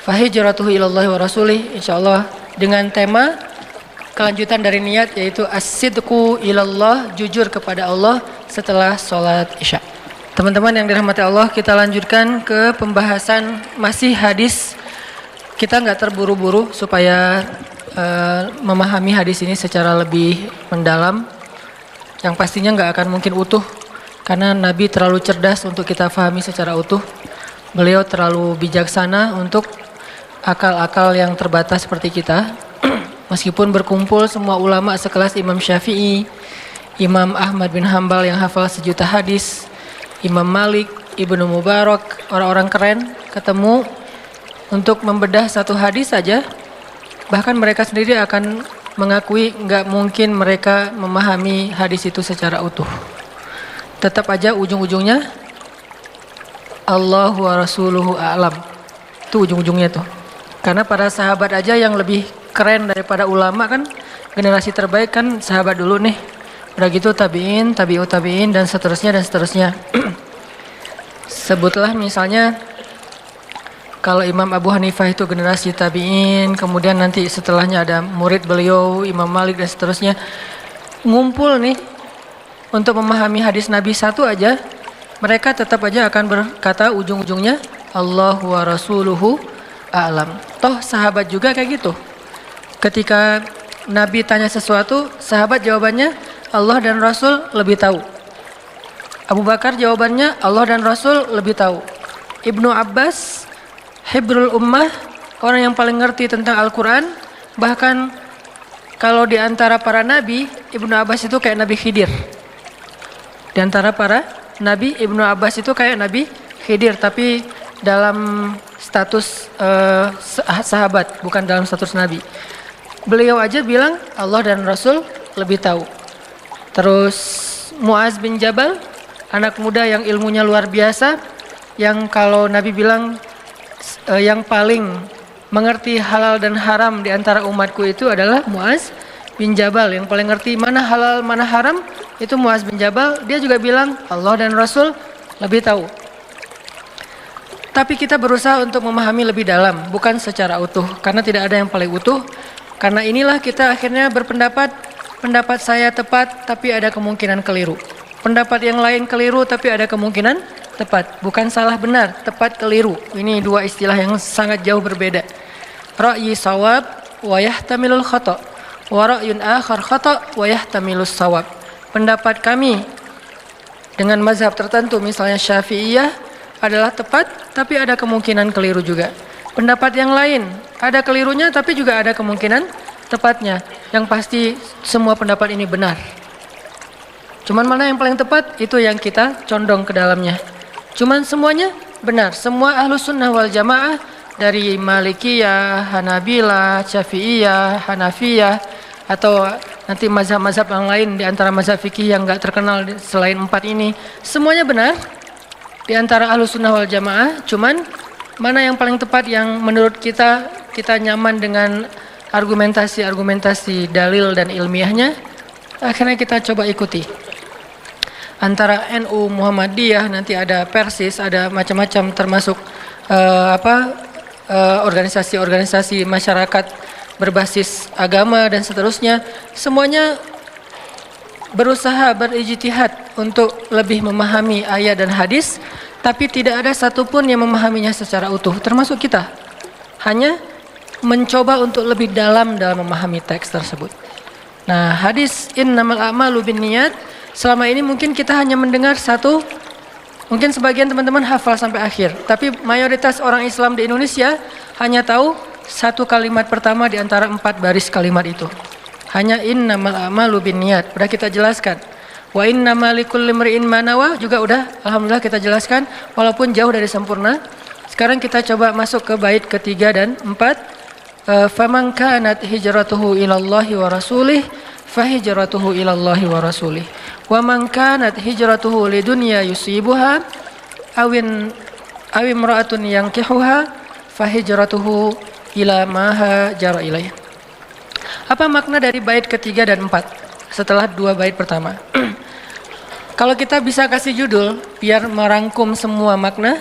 fahijratuhu ilallahi wa rasulih, insyaallah dengan tema kelanjutan dari niat, yaitu as-sidqu ilallah, jujur kepada Allah setelah sholat isya. Teman-teman yang dirahmati Allah, kita lanjutkan ke pembahasan masih hadis. Kita nggak terburu-buru supaya memahami hadis ini secara lebih mendalam. Yang pastinya nggak akan mungkin utuh, karena Nabi terlalu cerdas untuk kita pahami secara utuh. Beliau terlalu bijaksana untuk akal-akal yang terbatas seperti kita. Meskipun berkumpul semua ulama sekelas Imam Syafi'i, Imam Ahmad bin Hambal yang hafal sejuta hadis, Imam Malik, Ibnu Mubarak, orang-orang keren ketemu untuk membedah satu hadis saja, bahkan mereka sendiri akan mengakui nggak mungkin mereka memahami hadis itu secara utuh. Tetap aja ujung-ujungnya Allahu wa rasuluhu a'lam. Itu ujung-ujungnya tuh. Karena para sahabat aja yang lebih keren daripada ulama kan, generasi terbaik kan sahabat dulu nih. Udah gitu tabi'in, tabi'ut tabi'in, dan seterusnya dan seterusnya. Sebutlah misalnya kalau Imam Abu Hanifah itu generasi tabi'in, kemudian nanti setelahnya ada murid beliau Imam Malik dan seterusnya. Ngumpul nih untuk memahami hadis Nabi satu aja, mereka tetap aja akan berkata ujung-ujungnya Allahu wa rasuluhu a'lam. Toh sahabat juga kayak gitu. Ketika Nabi tanya sesuatu, sahabat jawabannya Allah dan Rasul lebih tahu. Abu Bakar jawabannya Allah dan Rasul lebih tahu. Ibnu Abbas, Hibrul Ummah, orang yang paling ngerti tentang Al-Quran. Bahkan kalau di antara para nabi, Ibnu Abbas itu kayak Nabi Khidir. Di antara para nabi, Ibnu Abbas itu kayak Nabi Khidir, tapi dalam status sahabat, bukan dalam status nabi. Beliau aja bilang Allah dan Rasul lebih tahu. Terus Muaz bin Jabal, anak muda yang ilmunya luar biasa, yang kalau Nabi bilang yang paling mengerti halal dan haram di antara umatku itu adalah Muaz bin Jabal. Yang paling ngerti mana halal mana haram itu Muaz bin Jabal. Dia juga bilang Allah dan Rasul lebih tahu. Tapi kita berusaha untuk memahami lebih dalam, bukan secara utuh, karena tidak ada yang paling utuh. Karena inilah kita akhirnya berpendapat, pendapat saya tepat tapi ada kemungkinan keliru. Pendapat yang lain keliru tapi ada kemungkinan tepat. Bukan salah benar, tepat keliru. Ini dua istilah yang sangat jauh berbeda. Ra'yi sawab wa yahtamilul khata' wa ra'yun akhar khata' wa yahtamilus sawab. Pendapat kami dengan mazhab tertentu misalnya Syafi'iyah adalah tepat tapi ada kemungkinan keliru juga. Pendapat yang lain ada kelirunya tapi juga ada kemungkinan tepatnya. Yang pasti semua pendapat ini benar. Cuman mana yang paling tepat itu yang kita condong ke dalamnya. Cuman semuanya benar. Semua Ahlus Sunnah wal Jamaah dari Malikiyah, Hanabilah, Syafi'iyah, Hanafiyah, atau nanti mazhab-mazhab yang lain di antara mazhab fikih yang enggak terkenal selain 4 ini, semuanya benar di antara Ahlus Sunnah wal Jamaah. Cuman mana yang paling tepat yang menurut kita nyaman dengan argumentasi dalil dan ilmiahnya, akhirnya kita coba ikuti. Antara NU, Muhammadiyah, nanti ada Persis, ada macam-macam termasuk organisasi-organisasi masyarakat berbasis agama dan seterusnya, semuanya berusaha berijtihad untuk lebih memahami ayat dan hadis, tapi tidak ada satupun yang memahaminya secara utuh, termasuk kita. Hanya mencoba untuk lebih dalam memahami teks tersebut. Nah, hadis innamal a'malu binniyat, selama ini mungkin kita hanya mendengar satu, mungkin sebagian teman-teman hafal sampai akhir, tapi mayoritas orang Islam di Indonesia hanya tahu satu kalimat pertama di antara 4 baris kalimat itu. Hanya innamal a'malu binniyat, udah kita jelaskan. Wa innamal likulli imri'in ma nawa juga udah alhamdulillah kita jelaskan walaupun jauh dari sempurna. Sekarang kita coba masuk ke bait ketiga dan 4. Faman kanat hijratuhu ilallahi wa rasulih fahijratuhu ilallahi wa rasulih. Wa man kanat hijratuhu lidunya yusibuha awin imra'atun yankihuha fahijratuhu ila ma hajara ilaih. Apa makna dari bait ketiga dan 4 setelah 2 bait pertama? Kalau kita bisa kasih judul biar merangkum semua makna,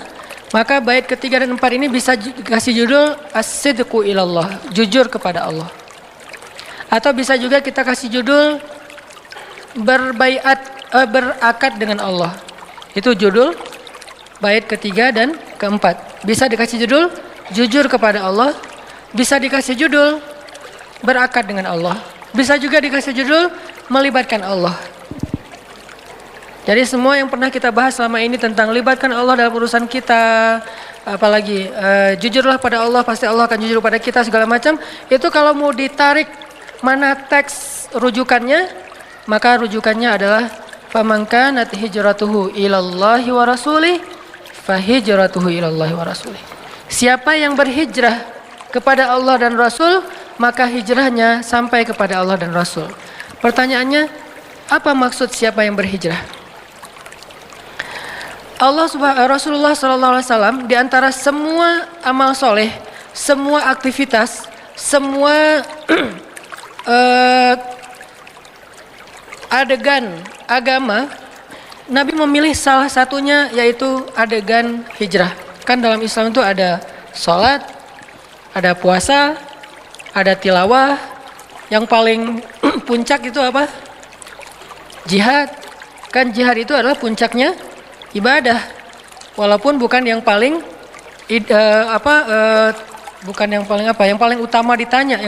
maka bait ketiga dan 4 ini bisa kasih judul as-sidqu ilallah, jujur kepada Allah. Atau bisa juga kita kasih judul berakad dengan Allah. Itu judul bait ketiga dan keempat. Bisa dikasih judul jujur kepada Allah, bisa dikasih judul berakad dengan Allah, bisa juga dikasih judul melibatkan Allah. Jadi semua yang pernah kita bahas selama ini tentang libatkan Allah dalam urusan kita, apalagi jujurlah pada Allah, pasti Allah akan jujur pada kita, segala macam, itu kalau mau ditarik mana teks rujukannya, maka rujukannya adalah faman kanat hijratuhu ilallahi wa rasulih fahijratuhu ilallahi wa rasulih. Siapa yang berhijrah kepada Allah dan Rasul, maka hijrahnya sampai kepada Allah dan Rasul. Pertanyaannya, apa maksud siapa yang berhijrah? Rasulullah SAW di antara semua amal soleh, semua aktivitas, semua adegan agama, Nabi memilih salah satunya yaitu adegan hijrah. Kan dalam Islam itu ada sholat, ada puasa, ada tilawah, yang paling puncak itu apa? Jihad. Kan jihad itu adalah puncaknya ibadah, walaupun bukan yang paling bukan yang paling apa, yang paling utama ditanya.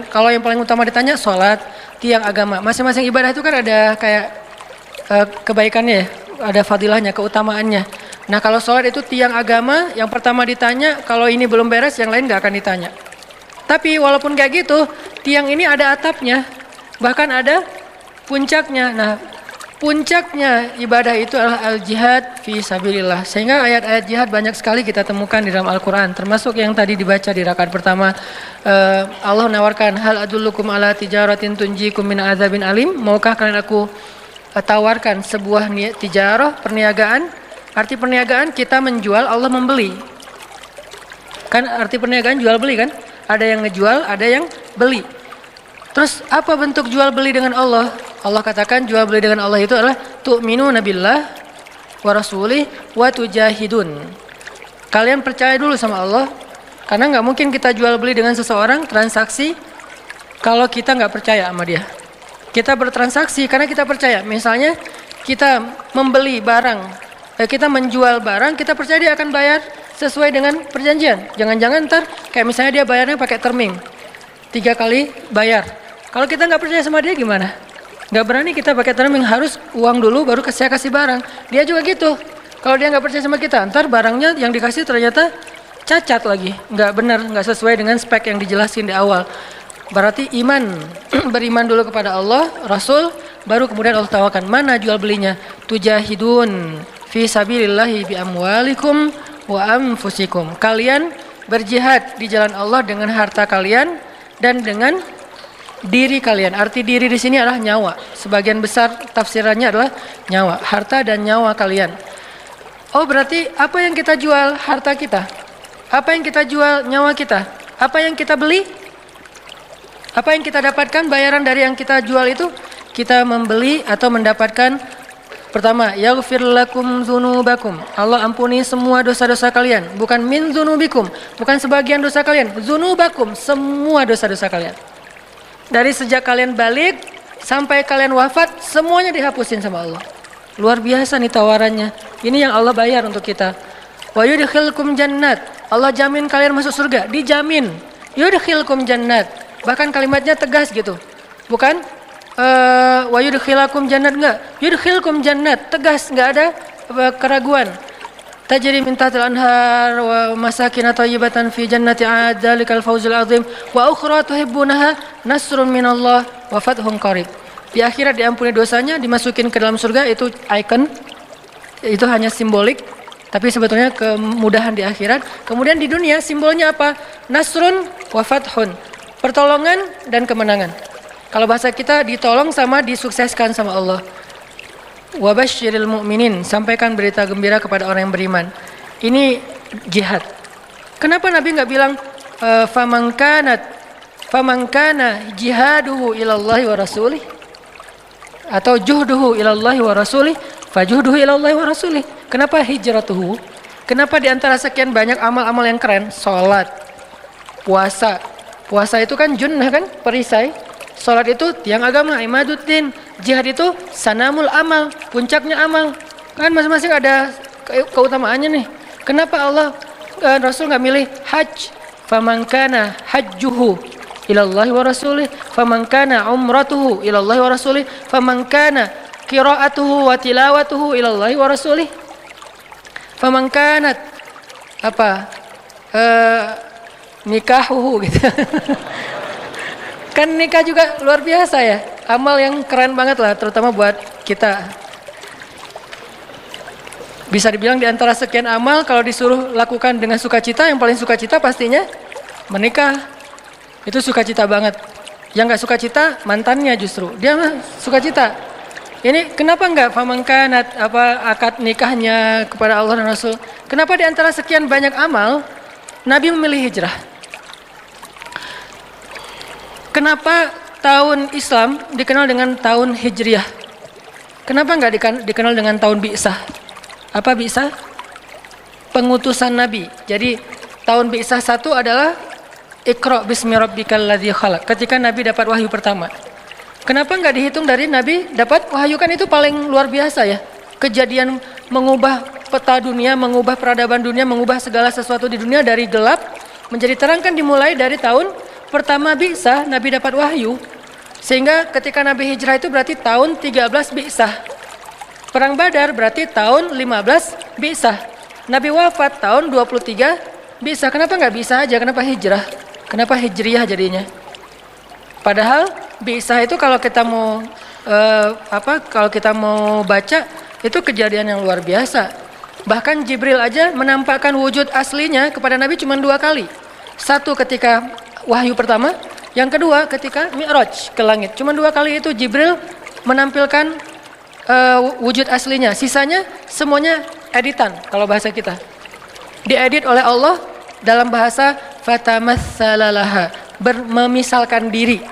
Kalau yang paling utama ditanya sholat, tiang agama. Masing-masing ibadah itu kan ada kayak kebaikannya ya, ada fadilahnya, keutamaannya. Nah kalau sholat itu tiang agama, yang pertama ditanya, kalau ini belum beres yang lain nggak akan ditanya. Tapi walaupun kayak gitu, tiang ini ada atapnya, bahkan ada puncaknya. Nah puncaknya ibadah itu adalah al-jihad fi sabilillah. Sehingga ayat-ayat jihad banyak sekali kita temukan di dalam Al-Quran. Termasuk yang tadi dibaca di rakaat pertama. Allah menawarkan, hal adullukum ala tijaratin tunjikum min adzabin alim. Maukah kalian aku tawarkan sebuah tijarah, perniagaan. Arti perniagaan kita menjual, Allah membeli. Kan arti perniagaan jual beli kan? Ada yang ngejual, ada yang beli. Terus apa bentuk jual beli dengan Allah? Allah katakan jual beli dengan Allah itu adalah tu'minuna billah wa rasulih wa tujahidun. Kalian percaya dulu sama Allah, karena nggak mungkin kita jual beli dengan seseorang transaksi kalau kita nggak percaya sama dia. Kita bertransaksi karena kita percaya. Misalnya kita membeli barang, kita menjual barang, kita percaya dia akan bayar sesuai dengan perjanjian. Jangan-jangan ntar kayak misalnya dia bayarnya pakai terming, 3 kali bayar. Kalau kita nggak percaya sama dia gimana? Nggak berani kita pakai terming, harus uang dulu baru saya kasih barang. Dia juga gitu. Kalau dia nggak percaya sama kita, ntar barangnya yang dikasih ternyata cacat lagi, nggak benar, nggak sesuai dengan spek yang dijelasin di awal. Berarti iman, beriman dulu kepada Allah, Rasul, baru kemudian Allah tawarkan mana jual belinya. Tujahidun fi sabilillahi bi amwalikum wa anfusikum. Kalian berjihad di jalan Allah dengan harta kalian dan dengan diri kalian. Arti diri di sini adalah nyawa. Sebagian besar tafsirannya adalah nyawa, harta dan nyawa kalian. Oh berarti apa yang kita jual? Harta kita. Apa yang kita jual? Nyawa kita. Apa yang kita beli? Apa yang kita dapatkan bayaran dari yang kita jual itu? Kita membeli atau mendapatkan, pertama, yaghfir lakum dzunubakum. Allah ampuni semua dosa-dosa kalian. Bukan min dzunubikum, bukan sebagian dosa kalian. Dzunubakum, semua dosa-dosa kalian. Dari sejak kalian balik sampai kalian wafat, semuanya dihapusin sama Allah. Luar biasa nih tawarannya. Ini yang Allah bayar untuk kita. Wa yudkhilkum jannat. Allah jamin kalian masuk surga, dijamin. Yudkhilkum jannat. Bahkan kalimatnya tegas gitu. Bukan wa yudkhilakum jannat, enggak. Yudkhilkum jannat, tegas, enggak ada keraguan. Tajri min tahtil anhar wa masakin thayyibatan fi jannati 'ad dzalikal fawzul 'azim wa ukhra tuhibbunaha nasrun minallah wa fathun qarib. Di akhirat diampuni dosanya, dimasukin ke dalam surga, itu icon. Itu hanya simbolik, tapi sebetulnya kemudahan di akhirat. Kemudian di dunia simbolnya apa? Nasrun wa fathun. Pertolongan dan kemenangan. Kalau bahasa kita ditolong sama disukseskan sama Allah. Wabasyiril mu'minin, sampaikan berita gembira kepada orang yang beriman. Ini jihad. Kenapa Nabi nggak bilang famangkana jihaduhu ilallahi wa rasulih, atau juhduhu ilallahi wa rasulih fajuhduhu ilallahi wa rasulih? Kenapa hijratuhu? Kenapa di antara sekian banyak amal-amal yang keren, salat, puasa? Puasa itu kan junnah kan, perisai. Salat itu tiang agama, imaduddin. Jihad itu sanamul amal, puncaknya amal. Kan masing-masing ada keutamaannya nih. Kenapa Allah Rasul nggak milih hajj? Famangkana hajjuhu ilallahi wa rasulih, famangkana umratuhu ilallahi wa rasulih, famangkana qiraatuhu wa tilawatuhu ilallahi wa rasulih, famangkanat apa? Nikahuhu gitu. Kan nikah juga luar biasa ya, amal yang keren banget lah, terutama buat kita. Bisa dibilang di antara sekian amal, kalau disuruh lakukan dengan sukacita, yang paling sukacita pastinya menikah. Itu sukacita banget. Yang nggak sukacita mantannya justru, dia mah sukacita. Ini kenapa nggak famangkanat apa akad nikahnya kepada Allah dan Rasul? Kenapa di antara sekian banyak amal Nabi memilih hijrah? Kenapa tahun Islam dikenal dengan tahun Hijriah? Kenapa nggak dikenal dengan tahun Bi'sah? Apa Bi'sah? Pengutusan Nabi. Jadi tahun Bi'sah 1 adalah Iqra bismi rabbikal ladzi khalaq. Ketika Nabi dapat wahyu pertama. Kenapa nggak dihitung dari Nabi dapat wahyu? Kan itu paling luar biasa ya. Kejadian mengubah peta dunia, mengubah peradaban dunia, mengubah segala sesuatu di dunia dari gelap Menjadi terang kan dimulai dari tahun pertama bi'tsah, Nabi dapat wahyu. Sehingga ketika Nabi hijrah itu berarti tahun 13 bi'tsah. Perang Badar berarti tahun 15 bi'tsah. Nabi wafat tahun 23 bi'tsah. Kenapa nggak bisa aja? Kenapa hijrah? Kenapa hijriyah jadinya? Padahal bi'tsah itu kalau kita mau kalau kita mau baca itu kejadian yang luar biasa. Bahkan Jibril aja menampakkan wujud aslinya kepada Nabi cuma 2 kali. Satu ketika wahyu pertama, yang kedua ketika Mi'raj ke langit. Cuma 2 kali itu Jibril menampilkan wujud aslinya. Sisanya semuanya editan kalau bahasa kita. Diedit oleh Allah dalam bahasa fatamatssalalaha, memisalkan diri.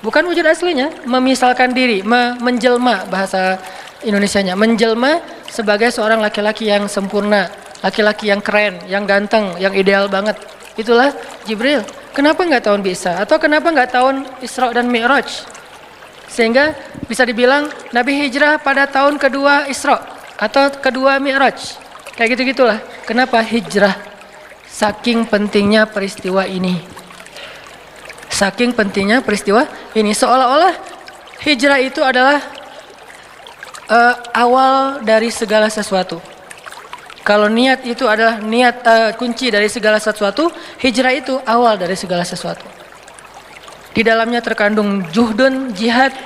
Bukan wujud aslinya, memisalkan diri, menjelma bahasa Indonesianya, menjelma sebagai seorang laki-laki yang sempurna, laki-laki yang keren, yang ganteng, yang ideal banget. Itulah Jibril. Kenapa nggak tahun bi'tsah? Atau kenapa nggak tahun Isra dan Mi'raj? Sehingga bisa dibilang Nabi hijrah pada tahun kedua Isra atau kedua Mi'raj. Kayak gitu-gitulah. Kenapa hijrah? Saking pentingnya peristiwa ini. Saking pentingnya peristiwa ini. Seolah-olah hijrah itu adalah awal dari segala sesuatu. Kalau niat itu adalah kunci dari segala sesuatu, hijrah itu awal dari segala sesuatu. Di dalamnya terkandung juhdun, jihad.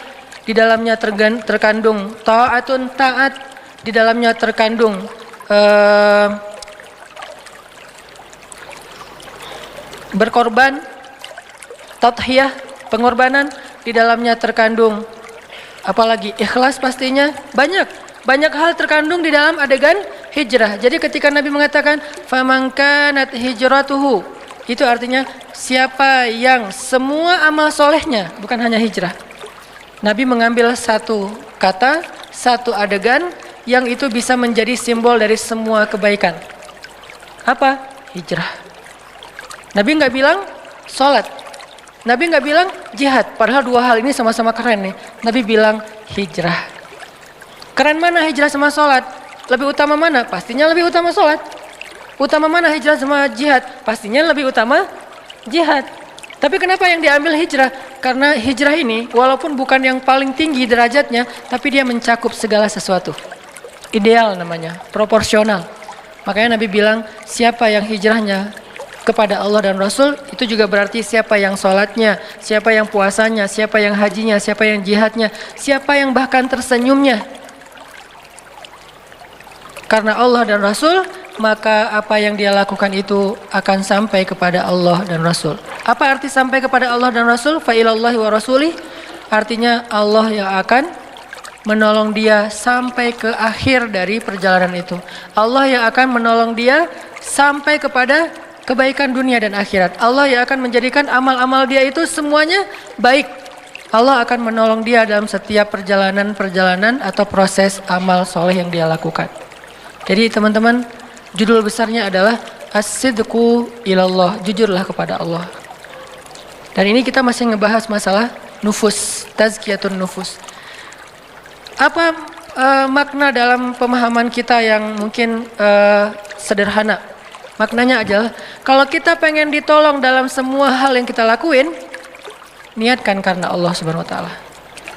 Di dalamnya terkandung ta'atun, taat. Di dalamnya terkandung berkorban, tadhiyah, pengorbanan. Di dalamnya terkandung apalagi ikhlas, pastinya banyak hal terkandung di dalam adegan hijrah. Jadi ketika Nabi mengatakan faman kanat hijratuhu, itu artinya siapa yang semua amal solehnya, bukan hanya hijrah. Nabi mengambil satu kata, satu adegan yang itu bisa menjadi simbol dari semua kebaikan. Apa? Hijrah. Nabi nggak bilang sholat, Nabi nggak bilang jihad, padahal 2 hal ini sama-sama keren nih. Nabi bilang hijrah. Keren mana hijrah sama sholat? Lebih utama mana? Pastinya lebih utama sholat. Utama mana hijrah sama jihad? Pastinya lebih utama jihad. Tapi kenapa yang diambil hijrah? Karena hijrah ini walaupun bukan yang paling tinggi derajatnya, tapi dia mencakup segala sesuatu. Ideal namanya, proporsional. Makanya Nabi bilang siapa yang hijrahnya kepada Allah dan Rasul, itu juga berarti siapa yang sholatnya, siapa yang puasanya, siapa yang hajinya, siapa yang jihadnya, siapa yang bahkan tersenyumnya. Karena Allah dan Rasul, maka apa yang dia lakukan itu akan sampai kepada Allah dan Rasul. Apa arti sampai kepada Allah dan Rasul? Fa ilallahi wa rasulih, artinya Allah yang akan menolong dia sampai ke akhir dari perjalanan itu. Allah yang akan menolong dia sampai kepada kebaikan dunia dan akhirat. Allah yang akan menjadikan amal-amal dia itu semuanya baik. Allah akan menolong dia dalam setiap perjalanan atau proses amal soleh yang dia lakukan. Jadi teman-teman, judul besarnya adalah As-sidqu ilallah, jujurlah kepada Allah. Dan ini kita masih ngebahas masalah nufus, tazkiyatun nufus. Apa makna dalam pemahaman kita yang mungkin sederhana? Maknanya adalah kalau kita pengen ditolong dalam semua hal yang kita lakuin, niatkan karena Allah Subhanahu wa taala.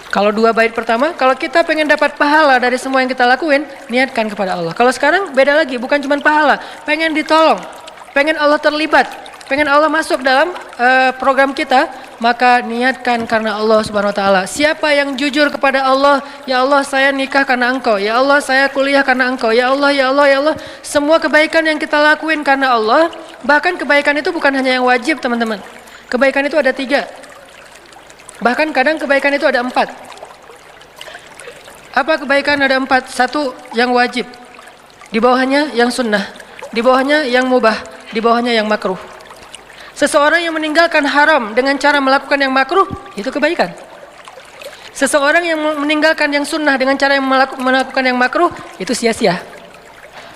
Kalau 2 bait pertama, kalau kita pengen dapat pahala dari semua yang kita lakuin, niatkan kepada Allah. Kalau sekarang beda lagi, bukan cuma pahala, pengen ditolong, pengen Allah terlibat, pengen Allah masuk dalam program kita, maka niatkan karena Allah Subhanahu wa taala. Siapa yang jujur kepada Allah, ya Allah saya nikah karena Engkau, ya Allah saya kuliah karena Engkau, ya Allah ya Allah ya Allah. Semua kebaikan yang kita lakuin karena Allah, bahkan kebaikan itu bukan hanya yang wajib, teman-teman. Kebaikan itu ada 3. Bahkan kadang kebaikan itu ada 4. Apa kebaikan ada 4? 1 yang wajib, di bawahnya yang sunnah, di bawahnya yang mubah, di bawahnya yang makruh. Seseorang yang meninggalkan haram dengan cara melakukan yang makruh, itu kebaikan. Seseorang yang meninggalkan yang sunnah dengan cara yang melakukan yang makruh, itu sia-sia.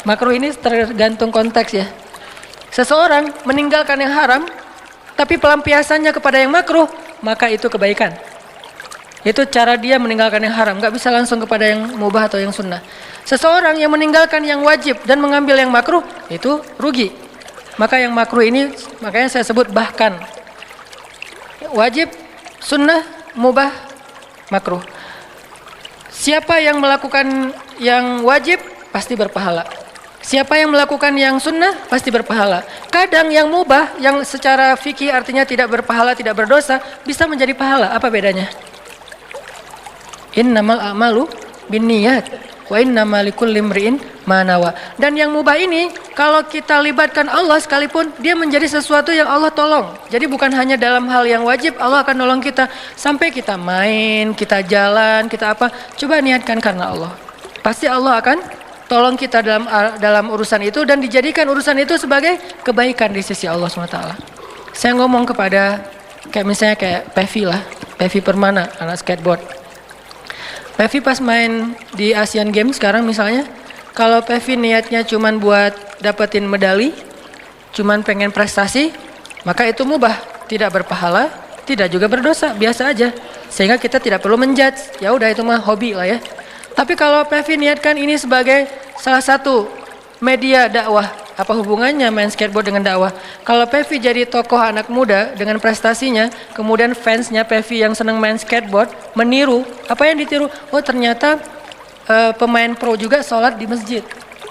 Makruh ini tergantung konteks ya. Seseorang meninggalkan yang haram, tapi pelampiasannya kepada yang makruh, maka itu kebaikan. Itu cara dia meninggalkan yang haram, gak bisa langsung kepada yang mubah atau yang sunnah. Seseorang yang meninggalkan yang wajib dan mengambil yang makruh, itu rugi. Maka yang makruh ini, makanya saya sebut bahkan. Wajib, sunnah, mubah, makruh. Siapa yang melakukan yang wajib, pasti berpahala. Siapa yang melakukan yang sunnah, pasti berpahala. Kadang yang mubah, yang secara fikih artinya tidak berpahala, tidak berdosa, bisa menjadi pahala. Apa bedanya? Innamal a'malu binniyat wa innamal likulli imri'in ma nawa. Dan yang mubah ini kalau kita libatkan Allah sekalipun, dia menjadi sesuatu yang Allah tolong. Jadi bukan hanya dalam hal yang wajib, Allah akan nolong kita sampai kita main, kita jalan, kita apa, coba niatkan karena Allah. Pasti Allah akan tolong kita dalam urusan itu dan dijadikan urusan itu sebagai kebaikan di sisi Allah SWT. Saya ngomong kepada kayak misalnya kayak Pevi lah, Pevi Permana, anak skateboard. Pevi pas main di Asian Games sekarang misalnya, kalau Pevi niatnya cuman buat dapetin medali, cuman pengen prestasi, maka itu mubah, tidak berpahala, tidak juga berdosa, biasa aja. Sehingga kita tidak perlu menjudge, ya udah itu mah hobi lah ya. Tapi kalau Pevi niatkan ini sebagai salah satu media dakwah, apa hubungannya main skateboard dengan dakwah? Kalau Pevi jadi tokoh anak muda dengan prestasinya, kemudian fansnya Pevi yang senang main skateboard meniru, apa yang ditiru? Oh ternyata pemain pro juga sholat di masjid.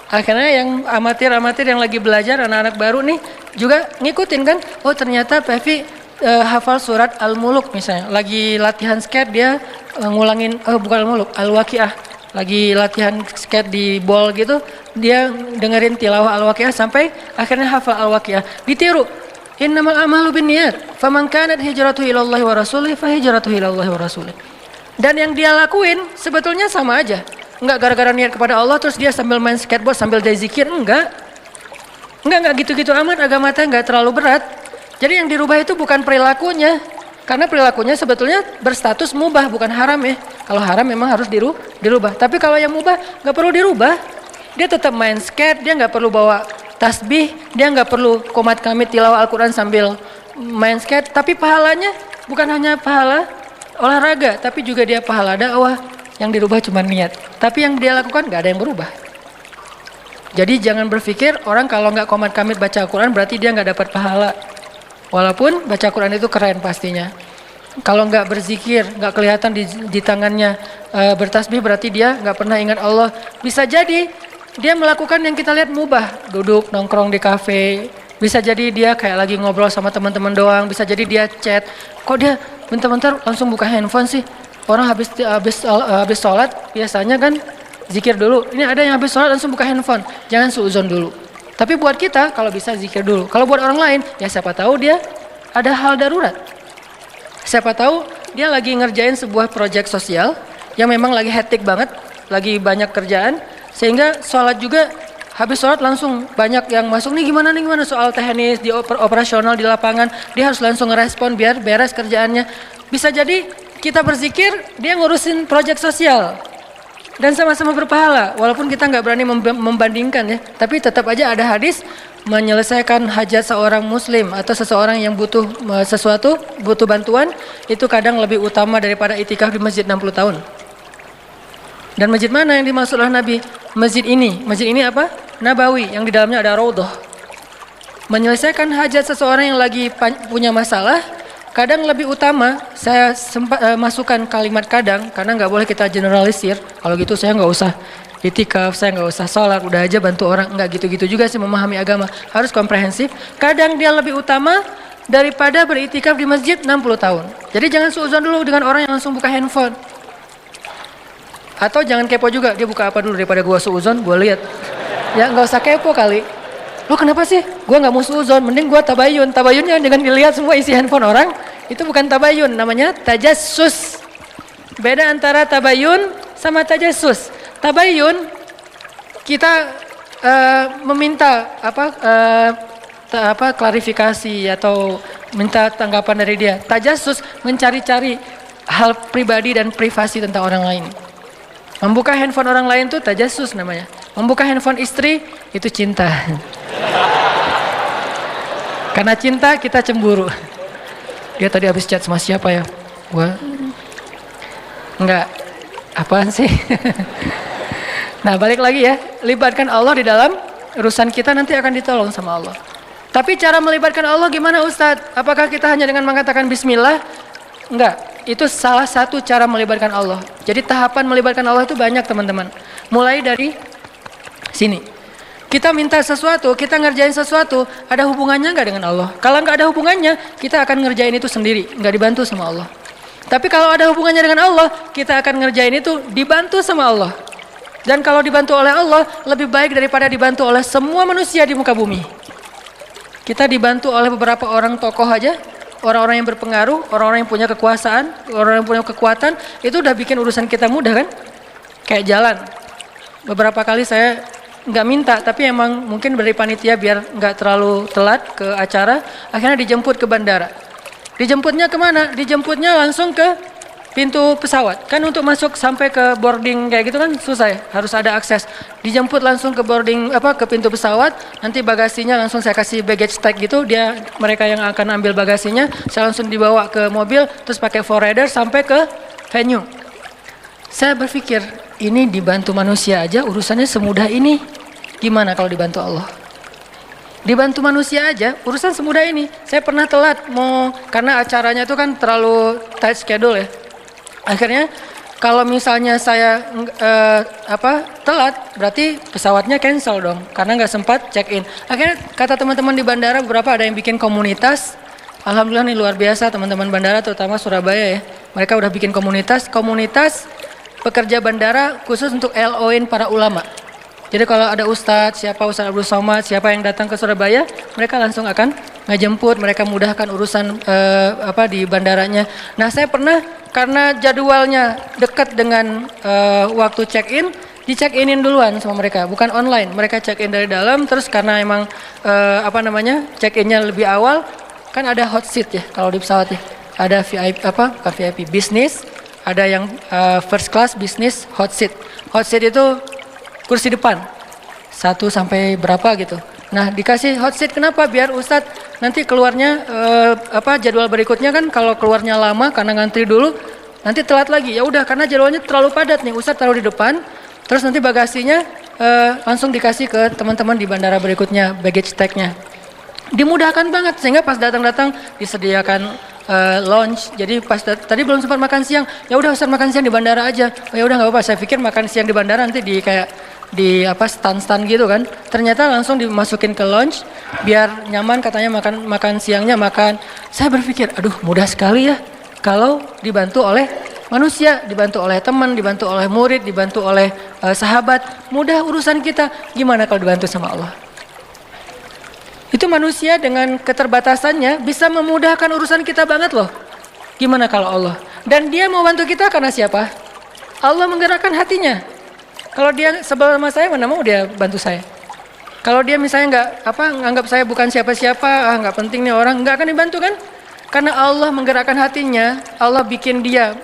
Akhirnya yang amatir-amatir yang lagi belajar, anak-anak baru nih juga ngikutin kan? Oh ternyata Pevi hafal surat Al-Muluk misalnya, lagi latihan skate dia ngulangin, bukan Al-Muluk, Al-Waqiah. Lagi latihan skate di ball gitu, dia dengerin tilawah Al-Waqiah sampai akhirnya hafal Al-Waqiah. Ditiru. Innamal a'malu binniyat, faman kanat hijratuhu ilallahi wa rasulih fa hijratuhu ilallahi wa rasulih. Dan yang dia lakuin sebetulnya sama aja. Enggak gara-gara niat kepada Allah terus dia sambil main skateboard sambil dia zikir, enggak gitu-gitu amat, agama teh enggak terlalu berat. Jadi yang dirubah itu bukan perilakunya. Karena perilakunya sebetulnya berstatus mubah, bukan haram ya. Kalau haram memang harus dirubah. Tapi kalau yang mubah nggak perlu dirubah. Dia tetap main skate, dia nggak perlu bawa tasbih, dia nggak perlu qomat kamit tilawah Al-Quran sambil main skate. Tapi pahalanya bukan hanya pahala olahraga, tapi juga dia pahala dakwah. Yang dirubah cuma niat. Tapi yang dia lakukan nggak ada yang berubah. Jadi jangan berpikir orang kalau nggak qomat kamit baca Al-Quran berarti dia nggak dapat pahala. Walaupun baca Quran itu keren pastinya. Kalau nggak berzikir, nggak kelihatan di tangannya bertasbih berarti dia nggak pernah ingat Allah. Bisa jadi dia melakukan yang kita lihat mubah, duduk nongkrong di kafe. Bisa jadi dia kayak lagi ngobrol sama teman-teman doang. Bisa jadi dia chat. Kok dia bentar-bentar langsung buka handphone sih? Orang habis sholat biasanya kan zikir dulu. Ini ada yang habis sholat langsung buka handphone. Jangan suuzon dulu. Tapi buat kita kalau bisa zikir dulu. Kalau buat orang lain ya siapa tahu dia ada hal darurat. Siapa tahu dia lagi ngerjain sebuah proyek sosial yang memang lagi hektik banget, lagi banyak kerjaan sehingga sholat juga habis sholat langsung banyak yang masuk nih gimana soal teknis di operasional di lapangan, dia harus langsung ngerespon biar beres kerjaannya. Bisa jadi kita berzikir dia ngurusin proyek sosial. Dan sama-sama berpahala, walaupun kita nggak berani membandingkan ya, tapi tetap aja ada hadis menyelesaikan hajat seorang muslim atau seseorang yang butuh sesuatu, butuh bantuan, itu kadang lebih utama daripada itikaf di masjid 60 tahun. Dan masjid mana yang dimaksud oleh Nabi? Masjid ini apa? Nabawi, yang di dalamnya ada raudhah. Menyelesaikan hajat seseorang yang lagi punya masalah, kadang lebih utama. Saya sempat masukkan kalimat kadang karena nggak boleh kita generalisir. Kalau gitu saya nggak usah itikaf, saya nggak usah sholat, udah aja bantu orang. Nggak gitu-gitu juga sih memahami agama. Harus komprehensif. Kadang dia lebih utama daripada beritikaf di masjid 60 tahun. Jadi jangan suuzon dulu dengan orang yang langsung buka handphone. Atau jangan kepo juga, dia buka apa dulu daripada gua suuzon, gua lihat. Ya nggak usah kepo kali. Lo kenapa sih? Gua nggak mau suuzon, mending gua tabayun. Tabayunnya dengan dilihat semua isi handphone orang, itu bukan tabayun, namanya tajassus. Beda antara tabayun sama tajassus. Tabayun kita meminta klarifikasi atau minta tanggapan dari dia. Tajassus mencari-cari hal pribadi dan privasi tentang orang lain. Membuka handphone orang lain tuh tajassus namanya. Membuka handphone istri itu cinta. Karena cinta kita cemburu. Dia tadi habis chat sama siapa ya? Gua enggak. Apaan sih? Nah, balik lagi ya. Libatkan Allah di dalam urusan kita, nanti akan ditolong sama Allah. Tapi cara melibatkan Allah gimana Ustadz? Apakah kita hanya dengan mengatakan bismillah? Enggak, itu salah satu cara melibatkan Allah. Jadi tahapan melibatkan Allah itu banyak teman-teman. Mulai dari sini. Kita minta sesuatu, kita ngerjain sesuatu, ada hubungannya nggak dengan Allah? Kalau nggak ada hubungannya, kita akan ngerjain itu sendiri, nggak dibantu sama Allah. Tapi kalau ada hubungannya dengan Allah, kita akan ngerjain itu dibantu sama Allah. Dan kalau dibantu oleh Allah, lebih baik daripada dibantu oleh semua manusia di muka bumi. Kita dibantu oleh beberapa orang tokoh aja, orang-orang yang berpengaruh, orang-orang yang punya kekuasaan, orang-orang yang punya kekuatan, itu udah bikin urusan kita mudah kan? Kayak jalan. Beberapa kali saya nggak minta, tapi emang mungkin dari panitia biar nggak terlalu telat ke acara, akhirnya dijemput ke bandara. Dijemputnya kemana? Dijemputnya langsung ke pintu pesawat. Kan untuk masuk sampai ke boarding kayak gitu kan susah ya, harus ada akses. Dijemput langsung ke boarding ke pintu pesawat, nanti bagasinya langsung saya kasih baggage tag gitu, mereka yang akan ambil bagasinya, saya langsung dibawa ke mobil, terus pakai forwarder sampai ke venue. Saya berpikir, ini dibantu manusia aja urusannya semudah ini. Gimana kalau dibantu Allah? Dibantu manusia aja urusan semudah ini. Saya pernah telat karena acaranya itu kan terlalu tight schedule ya. Akhirnya kalau misalnya saya telat, berarti pesawatnya cancel dong, karena nggak sempat check in. Akhirnya kata teman-teman di bandara, beberapa ada yang bikin komunitas. Alhamdulillah nih luar biasa teman-teman bandara, terutama Surabaya ya. Mereka udah bikin komunitas pekerja bandara khusus untuk LO-in para ulama. Jadi kalau ada Ustadz Abdul Somad, siapa yang datang ke Surabaya, mereka langsung akan ngejemput, mereka mudahkan urusan di bandaranya. Nah saya pernah, karena jadwalnya dekat dengan waktu check-in, di-check-inin duluan sama mereka, bukan online. Mereka check-in dari dalam, terus karena emang check-innya lebih awal, kan ada hot seat ya kalau di pesawat ya. Ada VIP bisnis, ada yang first class bisnis, hot seat. Hot seat itu kursi depan 1 sampai berapa gitu. Nah dikasih hot seat kenapa? Biar Ustadz nanti keluarnya jadwal berikutnya kan kalau keluarnya lama karena ngantri dulu nanti telat lagi. Ya udah karena jadwalnya terlalu padat nih, Ustadz taruh di depan, terus nanti bagasinya langsung dikasih ke teman-teman di bandara berikutnya, baggage tag-nya. Dimudahkan banget sehingga pas datang-datang disediakan lunch. Jadi pas tadi belum sempat makan siang, ya udah Ustadz makan siang di bandara aja. Oh, ya udah nggak apa-apa. Saya pikir makan siang di bandara nanti di stand-stand gitu kan. Ternyata langsung dimasukin ke lunch biar nyaman, katanya makan siangnya makan. Saya berpikir, aduh mudah sekali ya kalau dibantu oleh manusia, dibantu oleh teman, dibantu oleh murid, dibantu oleh sahabat. Mudah urusan kita. Gimana kalau dibantu sama Allah? Itu manusia dengan keterbatasannya bisa memudahkan urusan kita banget loh. Gimana kalau Allah? Dan dia mau bantu kita karena siapa? Allah menggerakkan hatinya. Kalau dia sebel sama saya, mana mau dia bantu saya? Kalau dia misalnya nganggap saya bukan siapa-siapa, nggak penting nih orang, nggak akan dibantu kan? Karena Allah menggerakkan hatinya, Allah bikin dia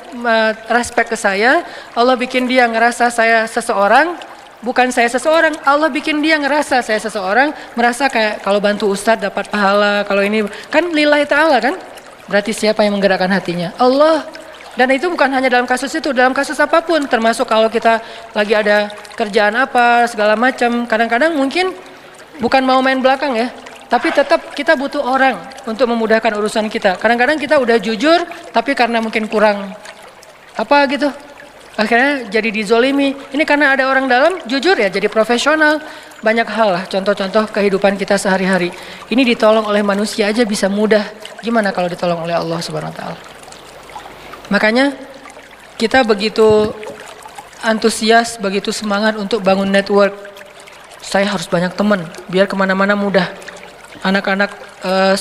respect ke saya, Allah bikin dia ngerasa saya seseorang, bukan saya seseorang. Allah bikin dia ngerasa saya seseorang, merasa kayak kalau bantu Ustadz dapat pahala, kalau ini kan lillahi ta'ala kan? Berarti siapa yang menggerakkan hatinya? Allah. Dan itu bukan hanya dalam kasus itu, dalam kasus apapun, termasuk kalau kita lagi ada kerjaan apa, segala macam. Kadang-kadang mungkin bukan mau main belakang ya, tapi tetap kita butuh orang untuk memudahkan urusan kita. Kadang-kadang kita udah jujur, tapi karena mungkin kurang gitu, akhirnya jadi dizolimi. Ini karena ada orang dalam jujur ya, jadi profesional. Banyak hal lah, contoh-contoh kehidupan kita sehari-hari. Ini ditolong oleh manusia aja bisa mudah. Gimana kalau ditolong oleh Allah Subhanahu Wa Taala? Makanya kita begitu antusias, begitu semangat untuk bangun network. Saya harus banyak teman, biar kemana-mana mudah. Anak-anak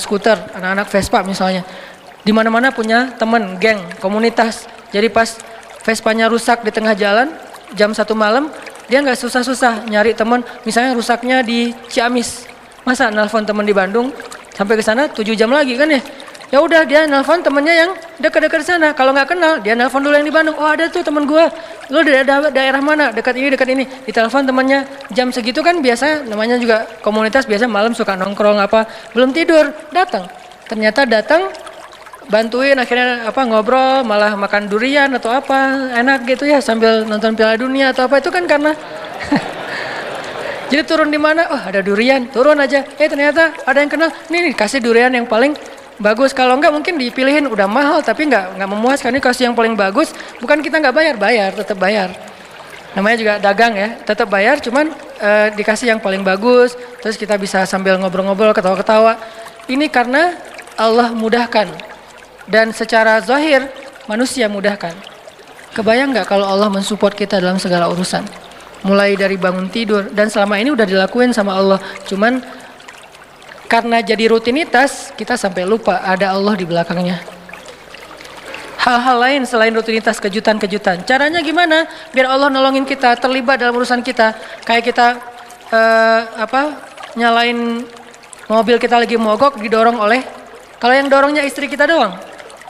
skuter, anak-anak Vespa misalnya, di mana-mana punya teman, geng, komunitas. Jadi pas Vespanya rusak di tengah jalan, jam 1 malam, dia nggak susah-susah nyari teman. Misalnya rusaknya di Ciamis, masa nelpon teman di Bandung sampai ke sana 7 jam lagi kan ya? Ya udah dia nelpon temennya yang dekat-dekat sana. Kalau nggak kenal, dia nelpon dulu yang di Bandung. Oh ada tuh teman gua. Lu dari daerah mana? Dekat ini. Ditelepon temannya jam segitu kan biasa, namanya juga komunitas biasa malam suka nongkrong belum tidur, datang. Ternyata datang bantuin akhirnya ngobrol, malah makan durian atau enak gitu ya sambil nonton Piala Dunia atau itu kan karena Jadi turun di mana? Oh, ada durian, turun aja. Ternyata ada yang kenal. Nih kasih durian yang paling bagus. Kalau enggak mungkin dipilihin udah mahal tapi enggak memuaskan. Ini kasih yang paling bagus. Bukan kita enggak bayar, tetap bayar. Namanya juga dagang ya, tetap bayar. Cuman dikasih yang paling bagus. Terus kita bisa sambil ngobrol-ngobrol, ketawa-ketawa. Ini karena Allah mudahkan. Dan secara zahir manusia mudahkan. Kebayang nggak kalau Allah mensupport kita dalam segala urusan? Mulai dari bangun tidur, dan selama ini udah dilakuin sama Allah. Cuman karena jadi rutinitas, kita sampai lupa ada Allah di belakangnya. Hal-hal lain selain rutinitas, kejutan-kejutan. Caranya gimana? Biar Allah nolongin kita, terlibat dalam urusan kita. Kayak kita nyalain mobil kita lagi mogok, didorong oleh, kalau yang dorongnya istri kita doang,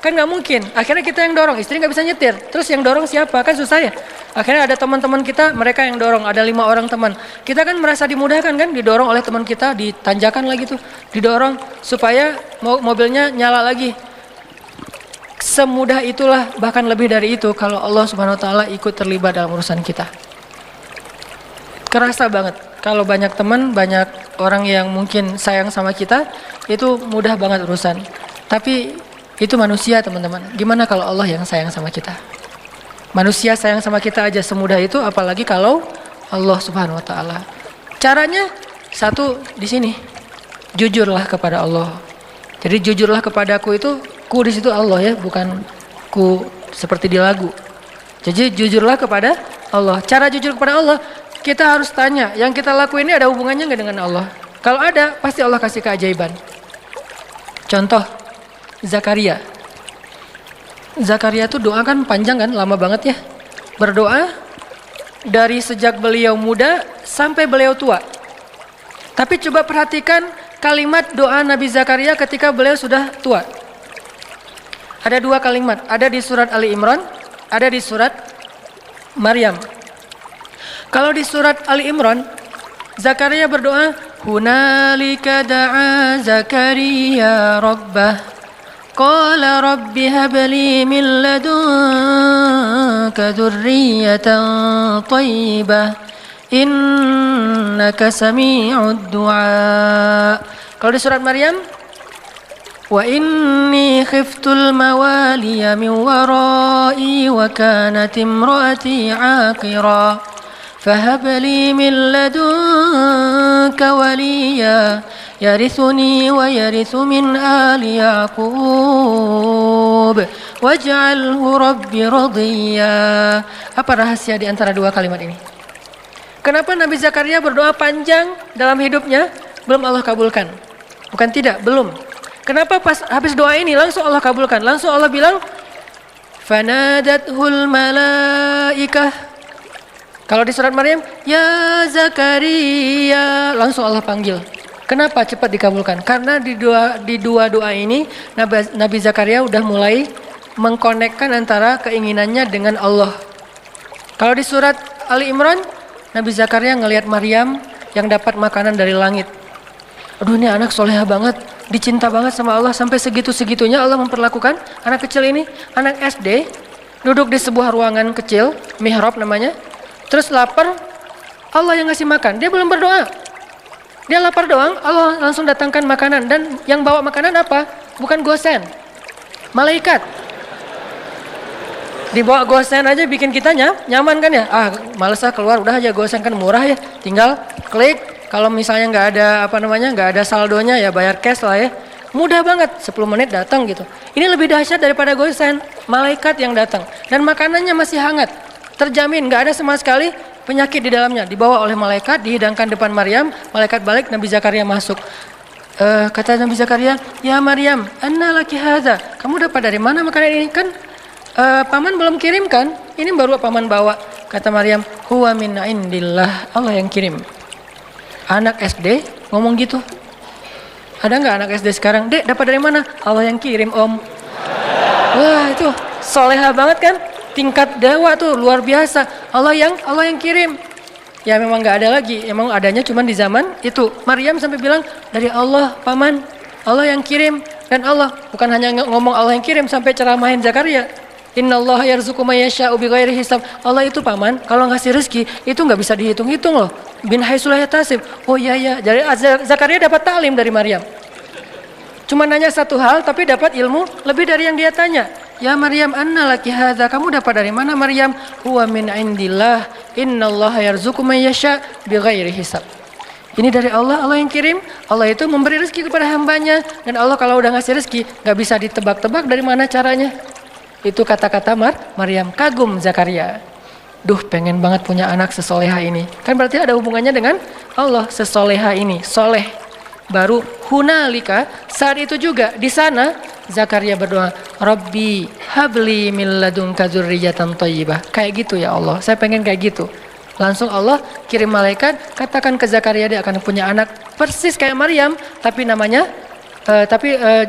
kan nggak mungkin. Akhirnya kita yang dorong, istri nggak bisa nyetir. Terus yang dorong siapa? Kan susah ya. Akhirnya ada teman-teman kita, mereka yang dorong. Ada 5 orang teman. Kita kan merasa dimudahkan kan, didorong oleh teman kita, ditanjakan lagi tuh, didorong supaya mobilnya nyala lagi. Semudah itulah, bahkan lebih dari itu kalau Allah Subhanahu Wa Taala ikut terlibat dalam urusan kita. Kerasa banget. Kalau banyak teman, banyak orang yang mungkin sayang sama kita, itu mudah banget urusan. Tapi itu manusia teman-teman. Gimana kalau Allah yang sayang sama kita? Manusia sayang sama kita aja semudah itu, apalagi kalau Allah Subhanahu Wa Taala. Caranya satu di sini, jujurlah kepada Allah. Jadi jujurlah kepadaku itu, ku di situ Allah ya, bukan ku seperti di lagu. Jadi jujurlah kepada Allah. Cara jujur kepada Allah, kita harus tanya, yang kita lakuin ini ada hubungannya nggak dengan Allah? Kalau ada, pasti Allah kasih keajaiban. Contoh, Zakaria. Zakaria tuh doa kan panjang kan, lama banget ya. Berdoa dari sejak beliau muda sampai beliau tua. Tapi coba perhatikan kalimat doa Nabi Zakaria ketika beliau sudah tua. Ada 2 kalimat, ada di surat Ali Imran, ada di surat Maryam. Kalau di surat Ali Imran, Zakaria berdoa, hunalika da'a Zakaria rabbah. Qala rabbi habli min ladunka dzurriyyatan thayyibah innaka sami'ud du'a. Kalau di surat Maryam, wa inni khiftul mawaliya min wara'i wa kanat imraati 'aqira fahabli min ladunka waliya yarithuni wa yarithu min ali Yaqub waj'alhu rabbi radiyya. Apa rahasia di antara 2 kalimat ini? Kenapa Nabi Zakaria berdoa panjang dalam hidupnya belum Allah kabulkan? Bukan tidak, belum. Kenapa pas habis doa ini langsung Allah kabulkan? Langsung Allah bilang fanadathul malaikah. Kalau di surat Maryam, ya Zakaria, langsung Allah panggil. Kenapa cepat dikabulkan? Karena di dua doa ini Nabi Zakaria udah mulai mengkonekkan antara keinginannya dengan Allah. Kalau di surat Ali Imran, Nabi Zakaria ngelihat Maryam yang dapat makanan dari langit. Aduh, ini anak soleha banget, dicinta banget sama Allah, sampai segitu-segitunya Allah memperlakukan anak kecil ini, anak SD, duduk di sebuah ruangan kecil, mihrab namanya, terus lapar, Allah yang ngasih makan, dia belum berdoa. Dia lapar doang, Allah langsung datangkan makanan. Dan yang bawa makanan apa? Bukan gosen, malaikat. Dibawa gosen aja bikin kita nyaman kan ya? Males keluar, udah aja gosen kan murah ya. Tinggal klik, kalau misalnya nggak ada saldonya ya bayar cash lah ya. Mudah banget, 10 menit datang gitu. Ini lebih dahsyat daripada gosen, malaikat yang datang. Dan makanannya masih hangat, terjamin nggak ada sama sekali penyakit di dalamnya. Dibawa oleh malaikat, dihidangkan depan Maryam, malaikat balik, Nabi Zakaria masuk. Kata Nabi Zakaria, ya Maryam, anna laki hadza? Kamu dapat dari mana makanan ini? Kan paman belum kirim kan? Ini baru paman bawa. Kata Maryam, huwa min indillah, Allah yang kirim. Anak SD ngomong gitu. Ada nggak anak SD sekarang? Dek, dapat dari mana? Allah yang kirim, Om. Wah, itu soleha banget kan? Tingkat dakwah tuh luar biasa. Allah yang kirim. Ya memang nggak ada lagi. Emang adanya cuma di zaman itu. Maryam sampai bilang dari Allah, paman. Allah yang kirim. Dan Allah bukan hanya ngomong Allah yang kirim sampai ceramahin Zakaria. Innallaha yarzuqu may yasha'u bighairi hisab. Allah itu paman, kalau ngasih rezeki itu nggak bisa dihitung-hitung loh. Bin haitsu la yahtasib. Oh iya. Jadi Zakaria dapat taklim dari Maryam. Cuma nanya satu hal tapi dapat ilmu lebih dari yang dia tanya. Ya Maryam, anna laki hadza? Kamu dapat dari mana Maryam? Huwa min indillah. Innallaha yarzuqu may yasha' bighairi hisab. Ini dari Allah, Allah yang kirim. Allah itu memberi rezeki kepada hambanya. Dan Allah kalau udah ngasih rezeki nggak bisa ditebak-tebak dari mana caranya. Itu kata-kata Maryam. Kagum Zakaria. Duh, pengen banget punya anak sesoleha ini. Kan berarti ada hubungannya dengan Allah. Sesoleha ini, soleh. Baru hunalika, saat itu juga di sana Zakaria berdoa, Rabbi habli min ladunka dzurriyyatan thayyibah. Kayak gitu ya Allah, saya pengen kayak gitu. Langsung Allah kirim malaikat, katakan ke Zakaria dia akan punya anak persis kayak Maryam, tapi namanya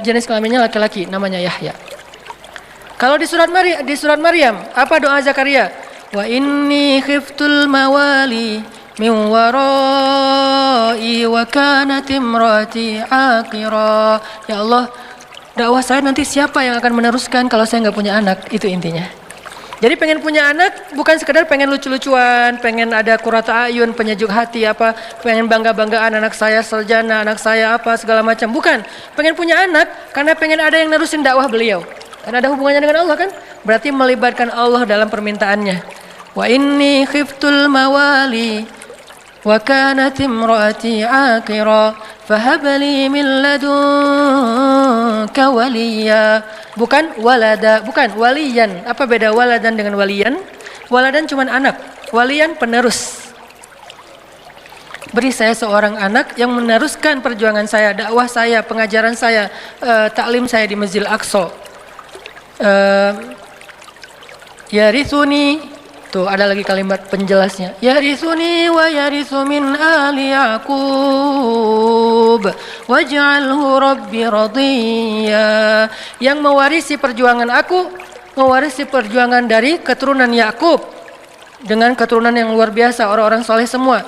jenis kelaminnya laki-laki, namanya Yahya. Kalau di surat Maryam, apa doa Zakaria? Wa inni khiftul mawali min warai wa kanat imraati aqira. Ya Allah, dakwah saya nanti siapa yang akan meneruskan kalau saya nggak punya anak? Itu intinya. Jadi pengen punya anak bukan sekedar pengen lucu-lucuan, pengen ada qurrata ayun, penyejuk hati apa, pengen bangga-banggaan anak saya sarjana, anak saya apa segala macam. Bukan. Pengen punya anak karena pengen ada yang nerusin dakwah beliau. Karena ada hubungannya dengan Allah kan? Berarti melibatkan Allah dalam permintaannya. Wa inni khiftul mawali wa kanat imraati aqira fahabli min ladunka waliya. Bukan walada, bukan waliyan. Apa beda waladan dengan waliyan? Waladan cuma anak, waliyan penerus. Beri saya seorang anak yang meneruskan perjuangan saya, dakwah saya, pengajaran saya, taklim saya di Masjidil Aqsa. Yarithuni. Tuh ada lagi kalimat penjelasnya. Yarithuni wa yarithu min ali Yaqub waj'alhu rabbi radiyya. Yang mewarisi perjuangan aku, mewarisi perjuangan dari keturunan Yakub dengan keturunan yang luar biasa, orang-orang soleh semua.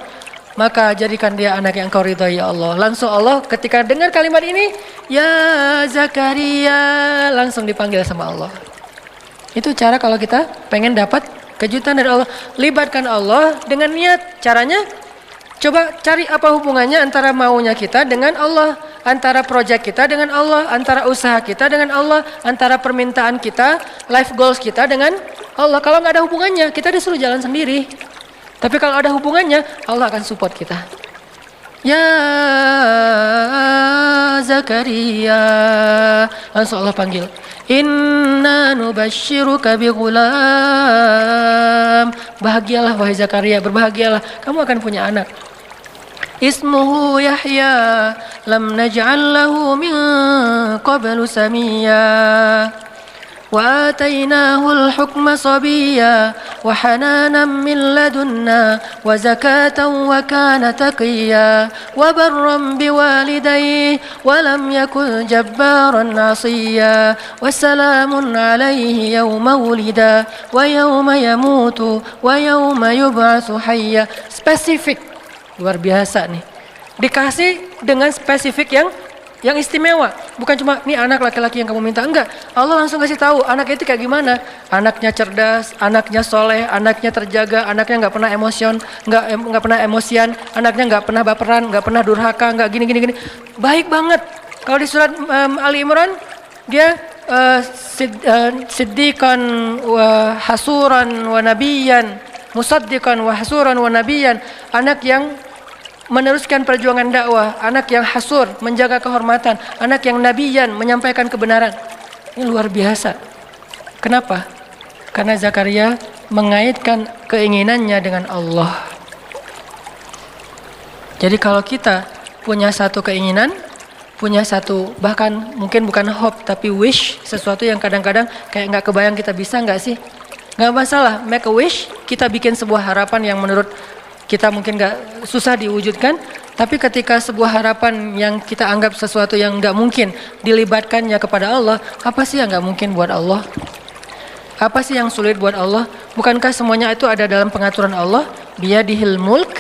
Maka jadikan dia anak yang kau ridhai ya Allah. Langsung Allah ketika dengar kalimat ini, ya Zakaria, langsung dipanggil sama Allah. Itu cara kalau kita pengen dapat kejutan dari Allah. Libatkan Allah dengan niat. Caranya coba cari apa hubungannya antara maunya kita dengan Allah, antara proyek kita dengan Allah, antara usaha kita dengan Allah, antara permintaan kita, life goals kita dengan Allah. Kalau nggak ada hubungannya, kita disuruh jalan sendiri. Tapi kalau ada hubungannya, Allah akan support kita. Ya Zakaria, langsung Allah panggil. Inna nubashiruka bi ghulam. Bahagialah wahai Zakaria, berbahagialah, kamu akan punya anak. Ismuhu Yahya, lam naj'al lahu min qablu samiyya. Wa atainahu al-hukma sabiyya wa hananan min ladunna wa zakatan wa kana taqiyya wa barran biwalidayhi wa lam yakun jabbaran 'asiyya wa salamun 'alayhi yawma wulida wa yawma yamutu wa yawma yub'atsu hayya. Spesifik, luar biasa nih. Dikasih dengan spesifik yang istimewa, bukan cuma nih anak laki-laki yang kamu minta, enggak. Allah langsung kasih tahu anak itu kayak gimana. Anaknya cerdas, anaknya soleh, anaknya terjaga, anaknya nggak pernah nggak pernah emosian, anaknya nggak pernah baperan, nggak pernah durhaka, nggak gini. Baik banget. Kalau di surat Ali Imran dia siddiqan wa hasuran wa nabiyan, musaddiqan wa hasuran wa nabiyan, anak yang meneruskan perjuangan dakwah, anak yang hasur, menjaga kehormatan, anak yang nabiyan, menyampaikan kebenaran. Ini luar biasa. Kenapa? Karena Zakaria mengaitkan keinginannya dengan Allah. Jadi kalau kita punya satu keinginan, punya satu, bahkan mungkin bukan hope tapi wish, sesuatu yang kadang-kadang kayak nggak kebayang kita bisa nggak sih? Nggak masalah, make a wish, kita bikin sebuah harapan yang menurut kita mungkin nggak susah diwujudkan, tapi ketika sebuah harapan yang kita anggap sesuatu yang nggak mungkin dilibatkannya kepada Allah, apa sih yang nggak mungkin buat Allah? Apa sih yang sulit buat Allah? Bukankah semuanya itu ada dalam pengaturan Allah? Biyadihil mulk.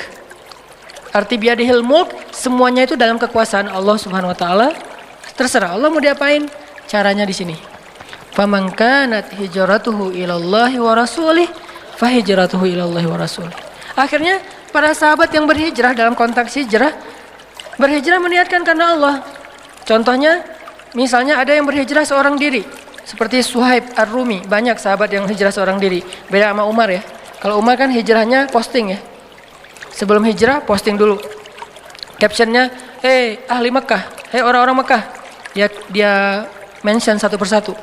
Arti biyadihil mulk, semuanya itu dalam kekuasaan Allah Subhanahu Wa Taala. Terserah Allah mau diapain. Caranya di sini. Faman kanat hijratuhu ilallahi wa rasulih fahijratuhu ilallahi wa rasulih. Akhirnya para sahabat yang berhijrah dalam konteks hijrah, berhijrah meniatkan karena Allah. Contohnya, misalnya ada yang berhijrah seorang diri, seperti Suhaib Ar-Rumi. Banyak sahabat yang hijrah seorang diri. Beda sama Umar ya. Kalau Umar kan hijrahnya posting ya. Sebelum hijrah posting dulu. Captionnya, hei ahli Mekah, hei orang-orang Mekah. Dia mention satu persatu.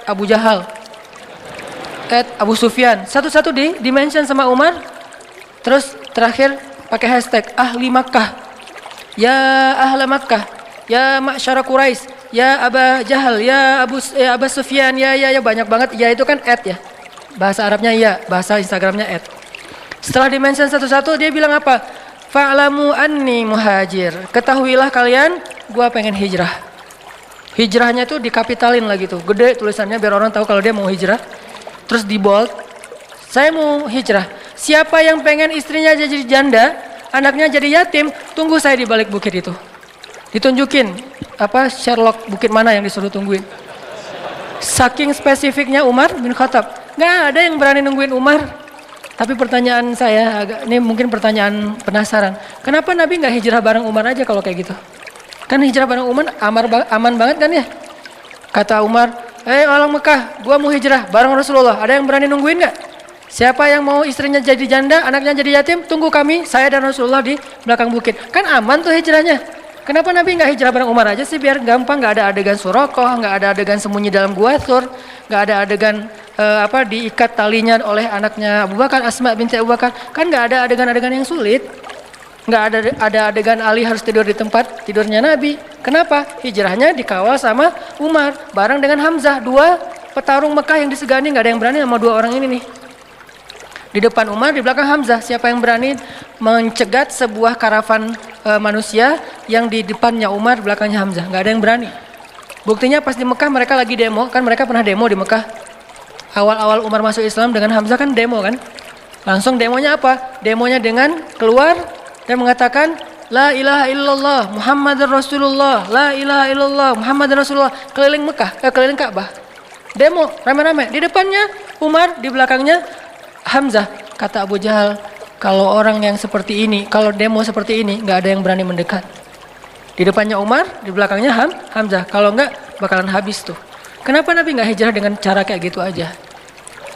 @Abu Jahal, @Abu Sufyan. Satu-satu di mention sama Umar. Terus terakhir pakai hashtag ahli Makkah. Ya ahla Makkah, ya ma'syara Quraisy, ya Aba Jahal, ya Abu Sufyan, ya banyak banget. Ya itu kan @ ya. Bahasa Arabnya ya, bahasa Instagramnya @. Setelah di-mention satu-satu dia bilang apa? Fa'lamu anni muhajir. Ketahuilah kalian, gua pengen hijrah. Hijrahnya tuh dikapitalin lagi tuh, gede tulisannya biar orang tahu kalau dia mau hijrah. Terus di bold, saya mau hijrah. Siapa yang pengen istrinya jadi janda, anaknya jadi yatim, tunggu saya di balik bukit itu. Ditunjukin Sherlock bukit mana yang disuruh tungguin. Saking spesifiknya Umar bin Khattab, nggak ada yang berani nungguin Umar. Tapi pertanyaan saya, ini mungkin pertanyaan penasaran, kenapa Nabi nggak hijrah bareng Umar aja kalau kayak gitu? Kan hijrah bareng Umar aman banget kan ya? Kata Umar, orang Mekah, gua mau hijrah bareng Rasulullah. Ada yang berani nungguin nggak? Siapa yang mau istrinya jadi janda, anaknya jadi yatim, tunggu kami, saya dan Rasulullah di belakang bukit. Kan aman tuh hijrahnya. Kenapa Nabi nggak hijrah bareng Umar aja sih biar gampang, nggak ada adegan Surakoh, nggak ada adegan sembunyi dalam gua Thur, nggak ada adegan diikat talinya oleh anaknya Abu Bakar, Asma binti Abu Bakar. Kan nggak ada adegan-adegan yang sulit. Nggak ada adegan Ali harus tidur di tempat tidurnya Nabi. Kenapa? Hijrahnya dikawal sama Umar bareng dengan Hamzah, dua petarung Mekah yang disegani. Nggak ada yang berani sama dua orang ini nih. Di depan Umar, di belakang Hamzah. Siapa yang berani mencegat sebuah karavan manusia yang di depannya Umar, di belakangnya Hamzah? Nggak ada yang berani. Buktinya pas di Mekah mereka lagi demo, kan mereka pernah demo di Mekah. Awal-awal Umar masuk Islam dengan Hamzah kan demo kan. Langsung demonya apa? Demonya dengan keluar dan mengatakan La ilaha illallah Muhammadur Rasulullah, La ilaha illallah Muhammadur Rasulullah, keliling Mekah, keliling Ka'bah. Demo rame-rame. Di depannya Umar, di belakangnya Hamzah. Kata Abu Jahal, kalau orang yang seperti ini, kalau demo seperti ini, nggak ada yang berani mendekat. Di depannya Umar, di belakangnya Hamzah. Kalau nggak bakalan habis tuh. Kenapa Nabi nggak hijrah dengan cara kayak gitu aja?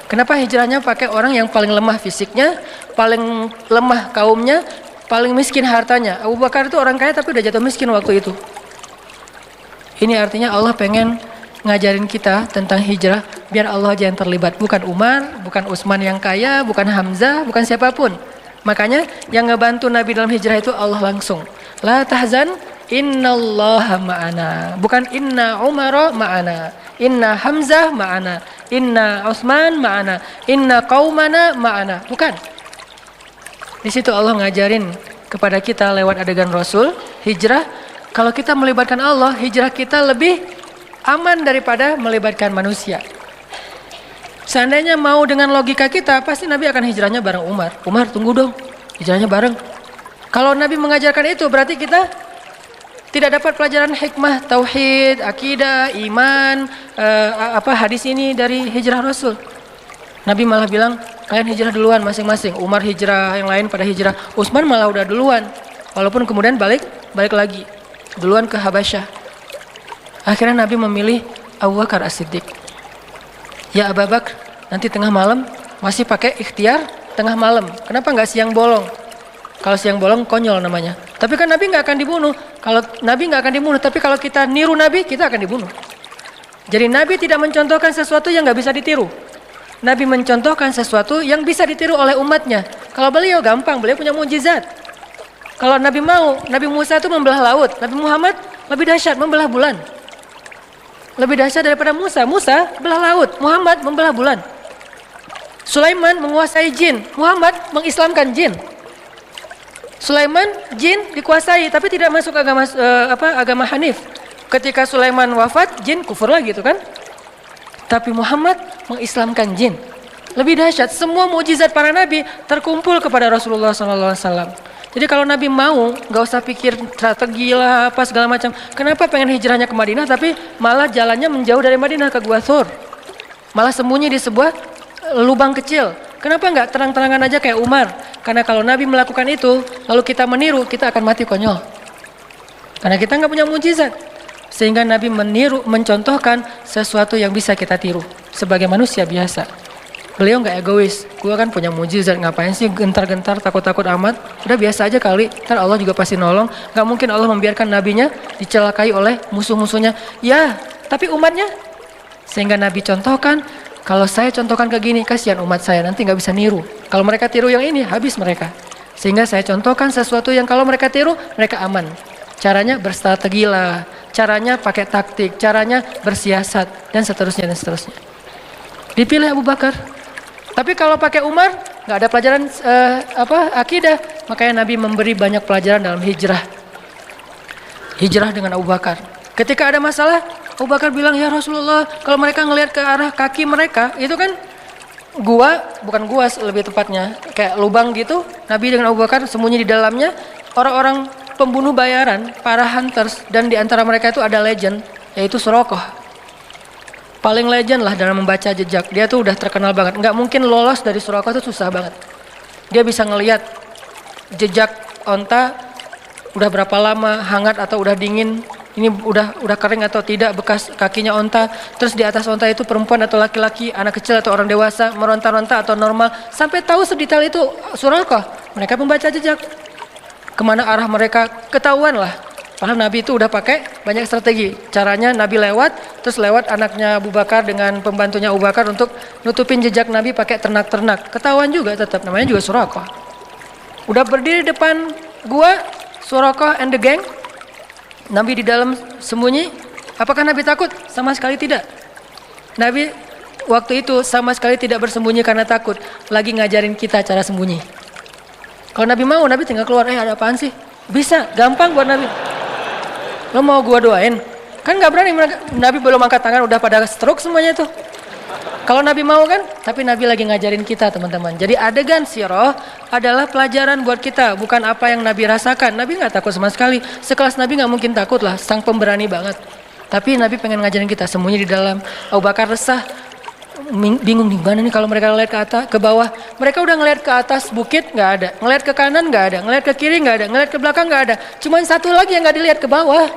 Kenapa hijrahnya pakai orang yang paling lemah fisiknya, paling lemah kaumnya, paling miskin hartanya? Abu Bakar itu orang kaya tapi udah jatuh miskin waktu itu. Ini artinya Allah pengen ngajarin kita tentang hijrah biar Allah aja yang terlibat, bukan Umar, bukan Utsman yang kaya, bukan Hamzah, bukan siapapun. Makanya yang ngebantu Nabi dalam hijrah itu Allah langsung. La tahzan innallaha ma'ana, bukan inna Umara ma'ana, inna Hamzah ma'ana, inna Utsman ma'ana, inna qaumana ma'ana, bukan. Di situ Allah ngajarin kepada kita lewat adegan Rasul hijrah. Kalau kita melibatkan Allah, hijrah kita lebih aman daripada melibatkan manusia. Seandainya mau dengan logika kita, pasti Nabi akan hijrahnya bareng Umar. Umar tunggu dong, hijrahnya bareng. Kalau Nabi mengajarkan itu, berarti kita tidak dapat pelajaran hikmah, tauhid, akidah, iman, hadis ini dari hijrah Rasul. Nabi malah bilang, kalian hijrah duluan masing-masing. Umar hijrah, yang lain pada hijrah. Utsman malah udah duluan. Walaupun kemudian balik lagi. Duluan ke Habasyah. Akhirnya Nabi memilih Abu Bakar As-Siddiq. Ya Abu Bakar, nanti tengah malam masih pakai ikhtiar tengah malam. Kenapa nggak siang bolong? Kalau siang bolong konyol namanya. Tapi kan Nabi nggak akan dibunuh. Kalau Nabi nggak akan dibunuh, tapi kalau kita niru Nabi, kita akan dibunuh. Jadi Nabi tidak mencontohkan sesuatu yang nggak bisa ditiru. Nabi mencontohkan sesuatu yang bisa ditiru oleh umatnya. Kalau beliau gampang, beliau punya mukjizat. Kalau Nabi mau, Nabi Musa itu membelah laut. Nabi Muhammad lebih dahsyat, membelah bulan. Lebih dahsyat daripada Musa. Musa belah laut, Muhammad membelah bulan. Sulaiman menguasai jin, Muhammad mengislamkan jin. Sulaiman jin dikuasai tapi tidak masuk agama Hanif. Ketika Sulaiman wafat, jin kufur lagi itu kan. Tapi Muhammad mengislamkan jin. Lebih dahsyat, semua mukjizat para nabi terkumpul kepada Rasulullah SAW. Jadi kalau Nabi mau, nggak usah pikir strategi lah apa segala macam. Kenapa pengen hijrahnya ke Madinah tapi malah jalannya menjauh dari Madinah ke Gua Thur? Malah sembunyi di sebuah lubang kecil. Kenapa nggak terang-terangan aja kayak Umar? Karena kalau Nabi melakukan itu, lalu kita meniru, kita akan mati konyol. Karena kita nggak punya mujizat. Sehingga Nabi meniru, mencontohkan sesuatu yang bisa kita tiru sebagai manusia biasa. Beliau nggak egois. Gua kan punya mujizat, ngapain sih gentar-gentar, takut-takut amat? Udah biasa aja kali. Ntar Allah juga pasti nolong. Nggak mungkin Allah membiarkan nabinya dicelakai oleh musuh-musuhnya. Ya, tapi umatnya. Sehingga Nabi contohkan, kalau saya contohkan ke gini, kasihan umat saya nanti nggak bisa niru. Kalau mereka tiru yang ini, habis mereka. Sehingga saya contohkan sesuatu yang kalau mereka tiru, mereka aman. Caranya berstrategi lah, caranya pakai taktik, caranya bersiasat, dan seterusnya dan seterusnya. Dipilih Abu Bakar. Tapi kalau pakai Umar, nggak ada pelajaran akidah. Makanya Nabi memberi banyak pelajaran dalam hijrah. Hijrah dengan Abu Bakar. Ketika ada masalah, Abu Bakar bilang, ya Rasulullah, kalau mereka ngelihat ke arah kaki mereka, itu kan bukan gua lebih tepatnya, kayak lubang gitu. Nabi dengan Abu Bakar sembunyi di dalamnya. Orang-orang pembunuh bayaran, para hunters, dan di antara mereka itu ada legend, yaitu Suraqah. Paling legend lah dalam membaca jejak. Dia tuh udah terkenal banget. Nggak mungkin lolos dari Suraqah itu susah banget. Dia bisa ngelihat jejak onta udah berapa lama, hangat atau udah dingin, ini udah kering atau tidak bekas kakinya onta. Terus di atas onta itu perempuan atau laki-laki, anak kecil atau orang dewasa, meronta-ronta atau normal, sampai tahu sedetail itu Suraqah. Mereka membaca jejak. Kemana arah mereka ketahuan lah. Padahal Nabi itu udah pakai banyak strategi. Caranya Nabi terus lewat anaknya Abu Bakar dengan pembantunya Abu Bakar untuk nutupin jejak Nabi pakai ternak-ternak. Ketahuan juga tetap, namanya juga Suraqah. Udah berdiri depan gua, Suraqah and the gang. Nabi di dalam sembunyi. Apakah Nabi takut? Sama sekali tidak. Nabi waktu itu sama sekali tidak bersembunyi karena takut. Lagi ngajarin kita cara sembunyi. Kalau Nabi mau, Nabi tinggal keluar. Ada apaan sih? Bisa, gampang buat Nabi. Lo mau gua doain? Kan gak berani, Nabi belum angkat tangan udah pada stroke semuanya itu. Kalau Nabi mau kan, tapi Nabi lagi ngajarin kita teman-teman. Jadi adegan sirah adalah pelajaran buat kita, bukan apa yang Nabi rasakan. Nabi gak takut sama sekali. Sekelas Nabi gak mungkin takut lah, sang pemberani banget. Tapi Nabi pengen ngajarin kita, sembunyi di dalam. Abu Bakar resah, bingung nih, gimana nih kalau mereka ngeliat ke atas, ke bawah. Mereka udah ngeliat ke atas bukit, nggak ada. Ngeliat ke kanan nggak ada, ngeliat ke kiri nggak ada, ngeliat ke belakang nggak ada. Cuman satu lagi yang nggak dilihat, ke bawah.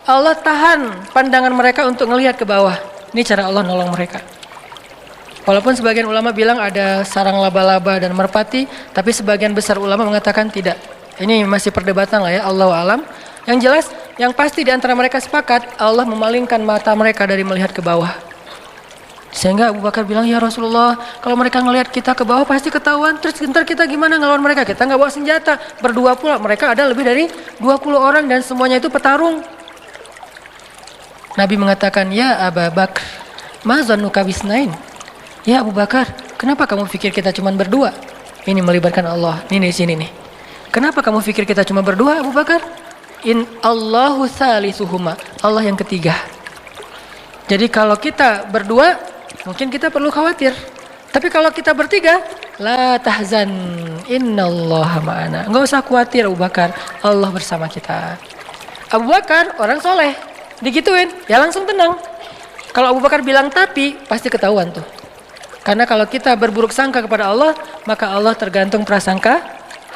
Allah tahan pandangan mereka untuk ngelihat ke bawah. Ini cara Allah nolong mereka. Walaupun sebagian ulama bilang ada sarang laba-laba dan merpati, tapi sebagian besar ulama mengatakan tidak. Ini masih perdebatan lah ya, Allahu alam. Yang jelas, yang pasti di antara mereka sepakat, Allah memalingkan mata mereka dari melihat ke bawah. Sehingga Abu Bakar bilang, ya Rasulullah, kalau mereka ngelihat kita ke bawah pasti ketahuan. Terus ntar kita gimana ngelawan mereka? Kita nggak bawa senjata. Berdua pula, mereka ada lebih dari 20 orang dan semuanya itu petarung. Nabi mengatakan, ya Abu Bakar, ma zannuka bisnain? Ya Abu Bakar, kenapa kamu pikir kita cuma berdua? Ini melibatkan Allah. Ini di sini nih. Kenapa kamu pikir kita cuma berdua, Abu Bakar? In Allahu salisuhuma. Allah yang ketiga. Jadi kalau kita berdua, mungkin kita perlu khawatir. Tapi kalau kita bertiga, la tahzan, innallaha ma'ana. Enggak usah khawatir Abu Bakar, Allah bersama kita. Abu Bakar orang soleh, digituin, ya langsung tenang. Kalau Abu Bakar bilang tapi, pasti ketahuan tuh. Karena kalau kita berburuk sangka kepada Allah, maka Allah tergantung prasangka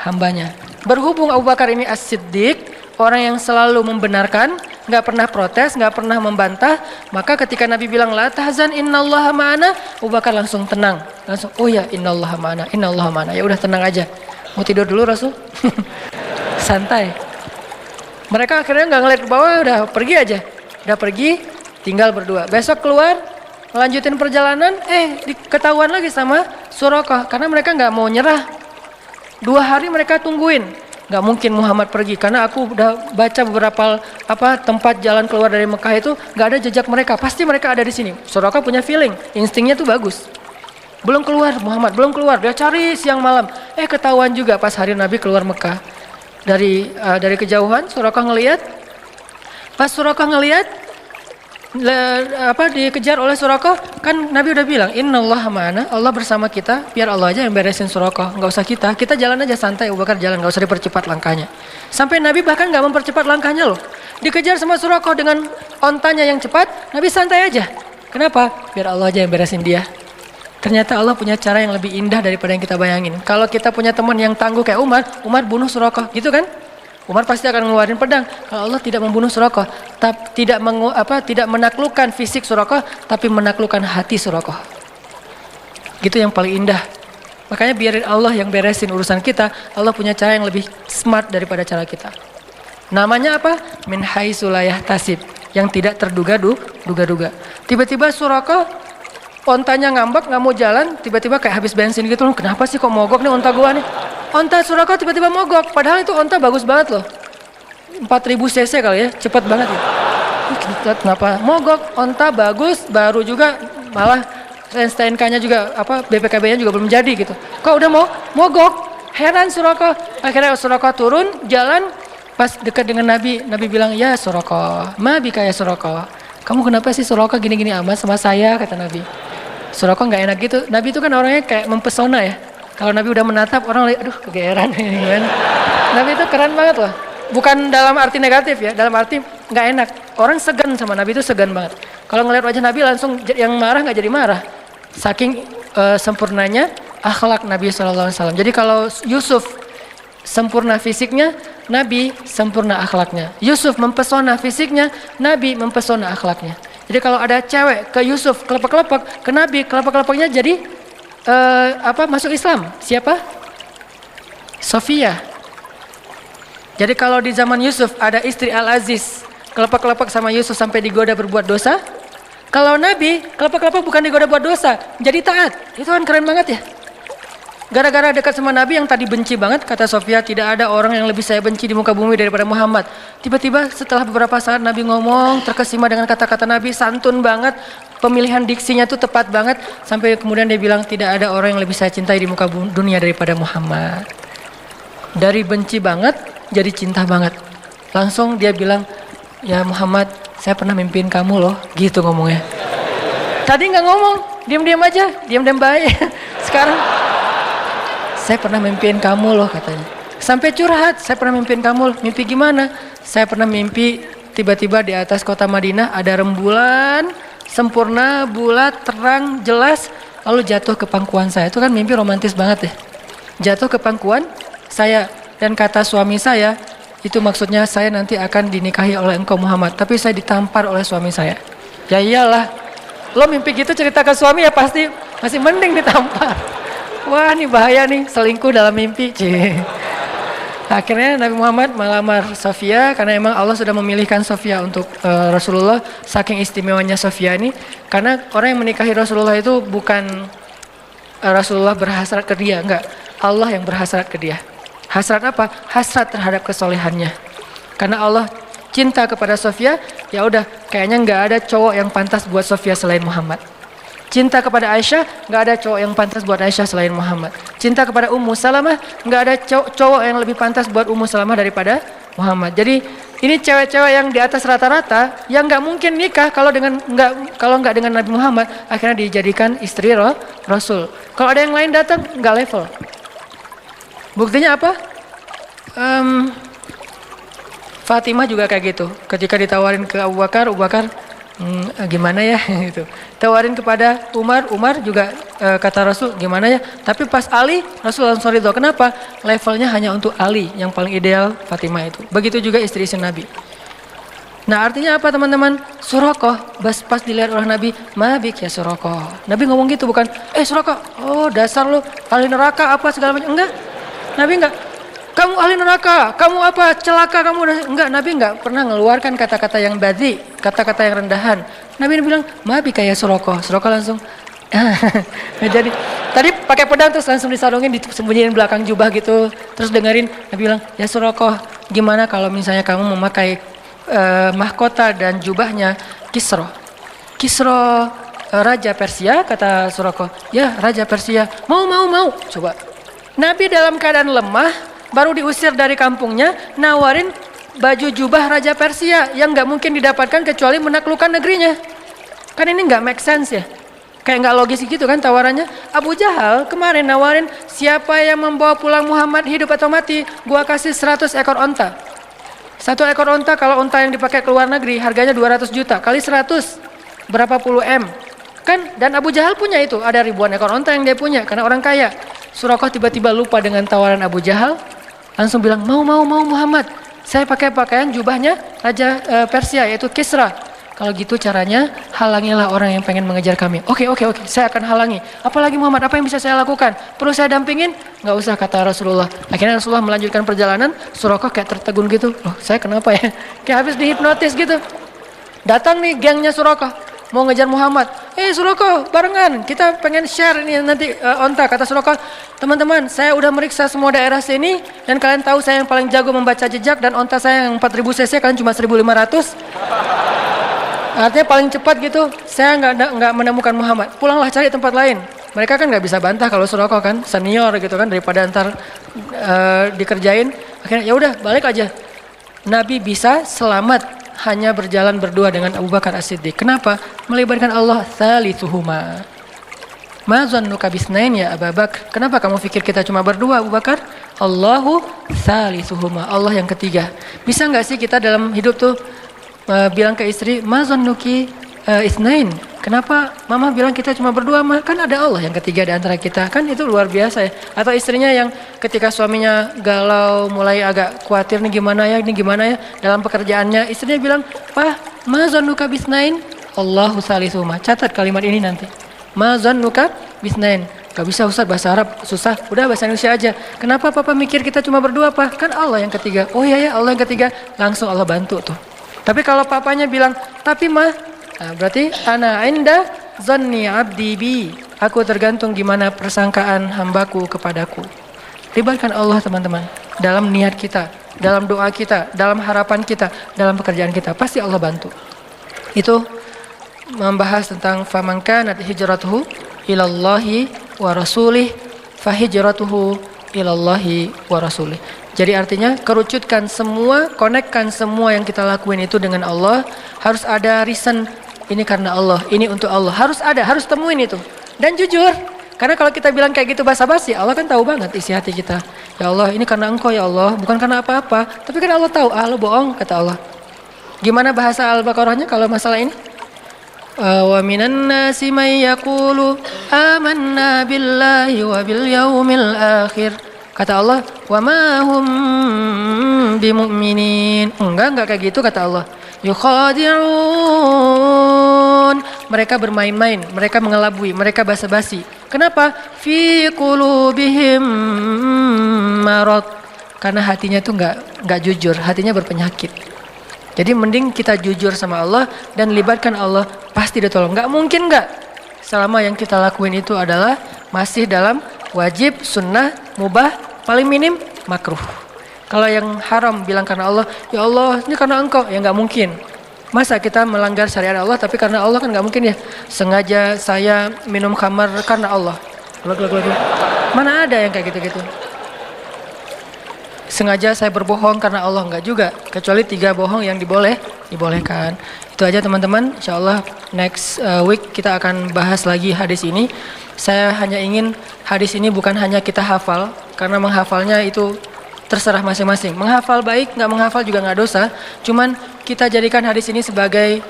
hambanya. Berhubung Abu Bakar ini as-siddiq, orang yang selalu membenarkan, nggak pernah protes, nggak pernah membantah, maka ketika Nabi bilang la tahzan innallaha ma'ana, Abu Bakar langsung tenang, langsung oh ya innallaha ma'ana, ya udah tenang aja. Mau tidur dulu Rasul? Santai. Mereka akhirnya nggak ngeliat ke bawah, udah pergi aja, udah pergi, tinggal berdua. Besok keluar, melanjutin perjalanan, ketahuan lagi sama Suraqah, karena mereka nggak mau nyerah. 2 hari mereka tungguin. Gak mungkin Muhammad pergi karena aku udah baca beberapa tempat jalan keluar dari Mekah itu gak ada jejak mereka, pasti mereka ada di sini. Suraqah punya feeling, instingnya tuh bagus. Belum keluar Muhammad, belum keluar, dia cari siang malam. Ketahuan juga pas hari Nabi keluar Mekah dari kejauhan. Suraqah ngelihat, pas Suraqah ngelihat dikejar oleh Suraqah, kan Nabi udah bilang, innallaha ma'ana, Allah bersama kita, biar Allah aja yang beresin Suraqah, nggak usah kita. Kita jalan aja santai, Abu Bakar jalan, nggak usah dipercepat langkahnya. Sampai Nabi bahkan nggak mempercepat langkahnya loh. Dikejar sama Suraqah dengan ontanya yang cepat, Nabi santai aja. Kenapa? Biar Allah aja yang beresin dia. Ternyata Allah punya cara yang lebih indah daripada yang kita bayangin. Kalau kita punya teman yang tangguh kayak Umar bunuh Suraqah, gitu kan? Umar pasti akan ngeluarin pedang. Kalau Allah tidak membunuh Suraqah, tidak menaklukkan fisik Suraqah, tapi menaklukkan hati Suraqah. Gitu yang paling indah. Makanya biarin Allah yang beresin urusan kita. Allah punya cara yang lebih smart daripada cara kita. Namanya apa? Min haitsu la yahtasib, yang tidak terduga-duga. Tiba-tiba Suraqah ontanya ngambek, nggak mau jalan, tiba-tiba kayak habis bensin gitu loh. Kenapa sih kok mogok nih onta gua nih? Onta Suraqah tiba-tiba mogok, padahal itu onta bagus banget loh. 4000 cc kali ya, cepat banget ya. Kenapa mogok? Onta bagus, baru juga, malah STNK-nya juga BPKB-nya juga belum jadi gitu. Kok udah mau mogok? Heran Suraqah. Akhirnya Suraqah turun, jalan, pas dekat dengan Nabi bilang, "Ya Suraqah, ma bika ya Suraqah. Kamu kenapa sih Suraqah gini-gini amat sama saya?" kata Nabi. Suraqah nggak enak gitu. Nabi itu kan orangnya kayak mempesona ya. Kalau Nabi udah menatap, orang aduh kegeeran ini gimana. Nabi itu keren banget loh. Bukan dalam arti negatif ya, dalam arti nggak enak. Orang segan sama Nabi itu segan banget. Kalau ngeliat wajah Nabi langsung yang marah nggak jadi marah. Saking sempurnanya akhlak Nabi SAW. Jadi kalau Yusuf sempurna fisiknya, Nabi sempurna akhlaknya. Yusuf mempesona fisiknya, Nabi mempesona akhlaknya. Jadi kalau ada cewek ke Yusuf kelepek-kelepek, ke Nabi kelepek-kelepeknya jadi masuk Islam. Siapa? Sofia. Jadi kalau di zaman Yusuf ada istri Al-Aziz kelepek-kelepek sama Yusuf sampai digoda berbuat dosa. Kalau Nabi kelepek-kelepek bukan digoda buat dosa, jadi taat. Itu kan keren banget ya. Gara-gara dekat sama Nabi yang tadi benci banget, kata Sofia, tidak ada orang yang lebih saya benci di muka bumi daripada Muhammad. Tiba-tiba setelah beberapa saat Nabi ngomong, terkesima dengan kata-kata Nabi, santun banget, pemilihan diksinya tuh tepat banget, sampai kemudian dia bilang, tidak ada orang yang lebih saya cintai di muka dunia daripada Muhammad. Dari benci banget, jadi cinta banget. Langsung dia bilang, ya Muhammad, saya pernah mimpiin kamu loh, gitu ngomongnya. Tadi nggak ngomong, diam-diam aja, diam-diam baik. Sekarang, saya pernah mimpiin kamu loh katanya. Sampai curhat, saya pernah mimpiin kamu. Mimpi gimana? Saya pernah mimpi tiba-tiba di atas kota Madinah ada rembulan, sempurna, bulat, terang, jelas. Lalu jatuh ke pangkuan saya. Itu kan mimpi romantis banget ya. Jatuh ke pangkuan saya. Dan kata suami saya, itu maksudnya saya nanti akan dinikahi oleh engkau Muhammad. Tapi saya ditampar oleh suami saya. Ya iyalah. Lo mimpi gitu cerita ke suami ya pasti masih mending ditampar. Wah ini bahaya nih, selingkuh dalam mimpi. Akhirnya Nabi Muhammad melamar Sofia karena emang Allah sudah memilihkan Sofia untuk Rasulullah. Saking istimewanya Sofia ini, karena orang yang menikahi Rasulullah itu bukan Rasulullah berhasrat ke dia, enggak. Allah yang berhasrat ke dia. Hasrat apa? Hasrat terhadap kesolehannya. Karena Allah cinta kepada Sofia, ya udah kayaknya nggak ada cowok yang pantas buat Sofia selain Muhammad. Cinta kepada Aisyah, nggak ada cowok yang pantas buat Aisyah selain Muhammad. Cinta kepada Ummu Salamah, nggak ada cowok yang lebih pantas buat Ummu Salamah daripada Muhammad. Jadi ini cewek-cewek yang di atas rata-rata yang nggak mungkin nikah kalau nggak dengan Nabi Muhammad, akhirnya dijadikan istri Rasul. Kalau ada yang lain datang nggak level. Buktinya apa? Fatimah juga kayak gitu. Ketika ditawarin ke Abu Bakar, gimana ya gitu. Tawarin kepada Umar juga kata Rasul gimana ya. Tapi pas Ali, Rasul langsung ridho. Kenapa? Levelnya hanya untuk Ali, yang paling ideal Fatimah itu. Begitu juga istri-istri Nabi. Nah artinya apa teman-teman? Suraqah pas dilihat oleh Nabi, mabik ya Suraqah. Nabi ngomong gitu bukan, Suraqah, oh dasar lu ahli neraka apa segala macam. Enggak. Nabi enggak. Kamu ahli neraka, kamu apa, celaka kamu. Enggak, Nabi enggak pernah mengeluarkan kata-kata yang badhi, kata-kata yang rendahan. Nabi bilang, mabi kayak Suraqah. Suraqah langsung, jadi tadi pakai pedang terus langsung disarungin, disembunyiin belakang jubah gitu. Terus dengerin, Nabi bilang, ya Suraqah, gimana kalau misalnya kamu memakai mahkota dan jubahnya Kisra. Kisra Raja Persia, kata Suraqah. Ya, Raja Persia, mau. Coba. Nabi dalam keadaan lemah, baru diusir dari kampungnya, nawarin baju jubah Raja Persia yang nggak mungkin didapatkan kecuali menaklukkan negerinya. Kan ini nggak make sense ya. Kayak nggak logis gitu kan tawarannya. Abu Jahal kemarin nawarin, siapa yang membawa pulang Muhammad hidup atau mati, gua kasih 100 ekor onta. 1 ekor onta kalau onta yang dipakai ke luar negeri harganya 200 juta kali 100 berapa puluh M. Kan, dan Abu Jahal punya itu, ada ribuan ekor onta yang dia punya karena orang kaya. Suraqah tiba-tiba lupa dengan tawaran Abu Jahal, langsung bilang, mau Muhammad, saya pakai pakaian jubahnya Raja Persia yaitu Kisra. Kalau gitu caranya, halangilah orang yang pengen mengejar kami. Oke, saya akan halangi. Apalagi Muhammad, apa yang bisa saya lakukan? Perlu saya dampingin? Nggak usah, kata Rasulullah. Akhirnya Rasulullah melanjutkan perjalanan, Suraqah kayak tertegun gitu. Loh, saya kenapa ya? Kayak habis dihipnotis gitu. Datang nih gengnya Suraqah, mau ngejar Muhammad. Suraqah, barengan, kita pengen share ini nanti onta. Kata Suraqah, teman-teman, saya udah meriksa semua daerah sini, dan kalian tahu saya yang paling jago membaca jejak, dan onta saya yang 4000 cc, kalian cuma 1500. Artinya paling cepat gitu, saya nggak menemukan Muhammad. Pulanglah cari tempat lain. Mereka kan nggak bisa bantah kalau Suraqah kan senior gitu kan, daripada ntar dikerjain. Akhirnya ya udah balik aja. Nabi bisa selamat hanya berjalan berdua dengan Abu Bakar As-Siddiq. Kenapa? Melibatkan Allah thalithuhuma. Ma zannuka bisnain ya Abu Bakar. Kenapa kamu pikir kita cuma berdua Abu Bakar? Allahu thalithuhuma. Allah yang ketiga. Bisa nggak sih kita dalam hidup tuh bilang ke istri, ma zannuki isnain. Kenapa mama bilang kita cuma berdua? Kan ada Allah yang ketiga di antara kita. Kan itu luar biasa ya. Atau istrinya yang ketika suaminya galau, mulai agak khawatir nih gimana ya, dalam pekerjaannya, istrinya bilang, "Pah, ma zannuka bisnain?" Allahu salisuhuma. Catat kalimat ini nanti. Ma zannuka bisnain. Gak bisa Ustaz, bahasa Arab susah. Udah bahasa Indonesia aja. Kenapa papa mikir kita cuma berdua, Pak? Kan Allah yang ketiga. Oh iya ya, Allah yang ketiga. Langsung Allah bantu tuh. Tapi kalau papanya bilang, tapi mah, nah berarti ana inda zanni abdi bi. Aku tergantung gimana persangkaan hambaku kepadaku. Libatkan Allah teman-teman. Dalam niat kita, dalam doa kita, dalam harapan kita, dalam pekerjaan kita. Pasti Allah bantu. Itu membahas tentang faman kanat hijratuhu ilallahi wa rasulih fahijratuhu ilallahi wa rasulih. Jadi artinya kerucutkan semua, konekkan semua yang kita lakuin itu dengan Allah. Harus ada reason, ini karena Allah, ini untuk Allah. Harus ada, harus temuin itu. Dan jujur, karena kalau kita bilang kayak gitu basa-basi, Allah kan tahu banget isi hati kita. Ya Allah, ini karena Engkau ya Allah, bukan karena apa-apa. Tapi kan Allah tahu, lu bohong, kata Allah. Gimana bahasa Al-Baqarahnya kalau masalah ini? Wa minan nasi may yaqulu amanna billahi wa bil yaumil akhir. Kata Allah, wa ma hum bimu'minin. Enggak kayak gitu kata Allah. Yukhadi'un. Mereka bermain-main, mereka mengelabui, mereka basa-basi. Kenapa? Fi qulubihim marad. Karena hatinya itu enggak jujur, hatinya berpenyakit. Jadi mending kita jujur sama Allah dan libatkan Allah, pasti ditolong. Enggak mungkin enggak. Selama yang kita lakuin itu adalah masih dalam wajib, sunnah, mubah, paling minim makruh. Kalau yang haram bilang karena Allah, ya Allah ini karena Engkau, ya nggak mungkin. Masa kita melanggar syariat Allah tapi karena Allah, kan nggak mungkin ya. Sengaja saya minum khamar karena Allah. Mana ada yang kayak gitu-gitu. Sengaja saya berbohong karena Allah, nggak juga. Kecuali 3 bohong yang dibolehkan. Itu aja teman-teman. Insyaallah next week kita akan bahas lagi hadis ini. Saya hanya ingin hadis ini bukan hanya kita hafal, karena menghafalnya itu terserah masing-masing. Menghafal baik, nggak menghafal juga nggak dosa. Cuman kita jadikan hadis ini sebagai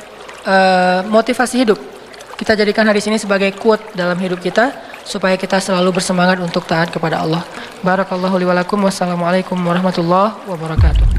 motivasi hidup. Kita jadikan hadis ini sebagai quote dalam hidup kita, supaya kita selalu bersemangat untuk taat kepada Allah. Barakallahu li wa lakum. Wassalamualaikum warahmatullahi wabarakatuh.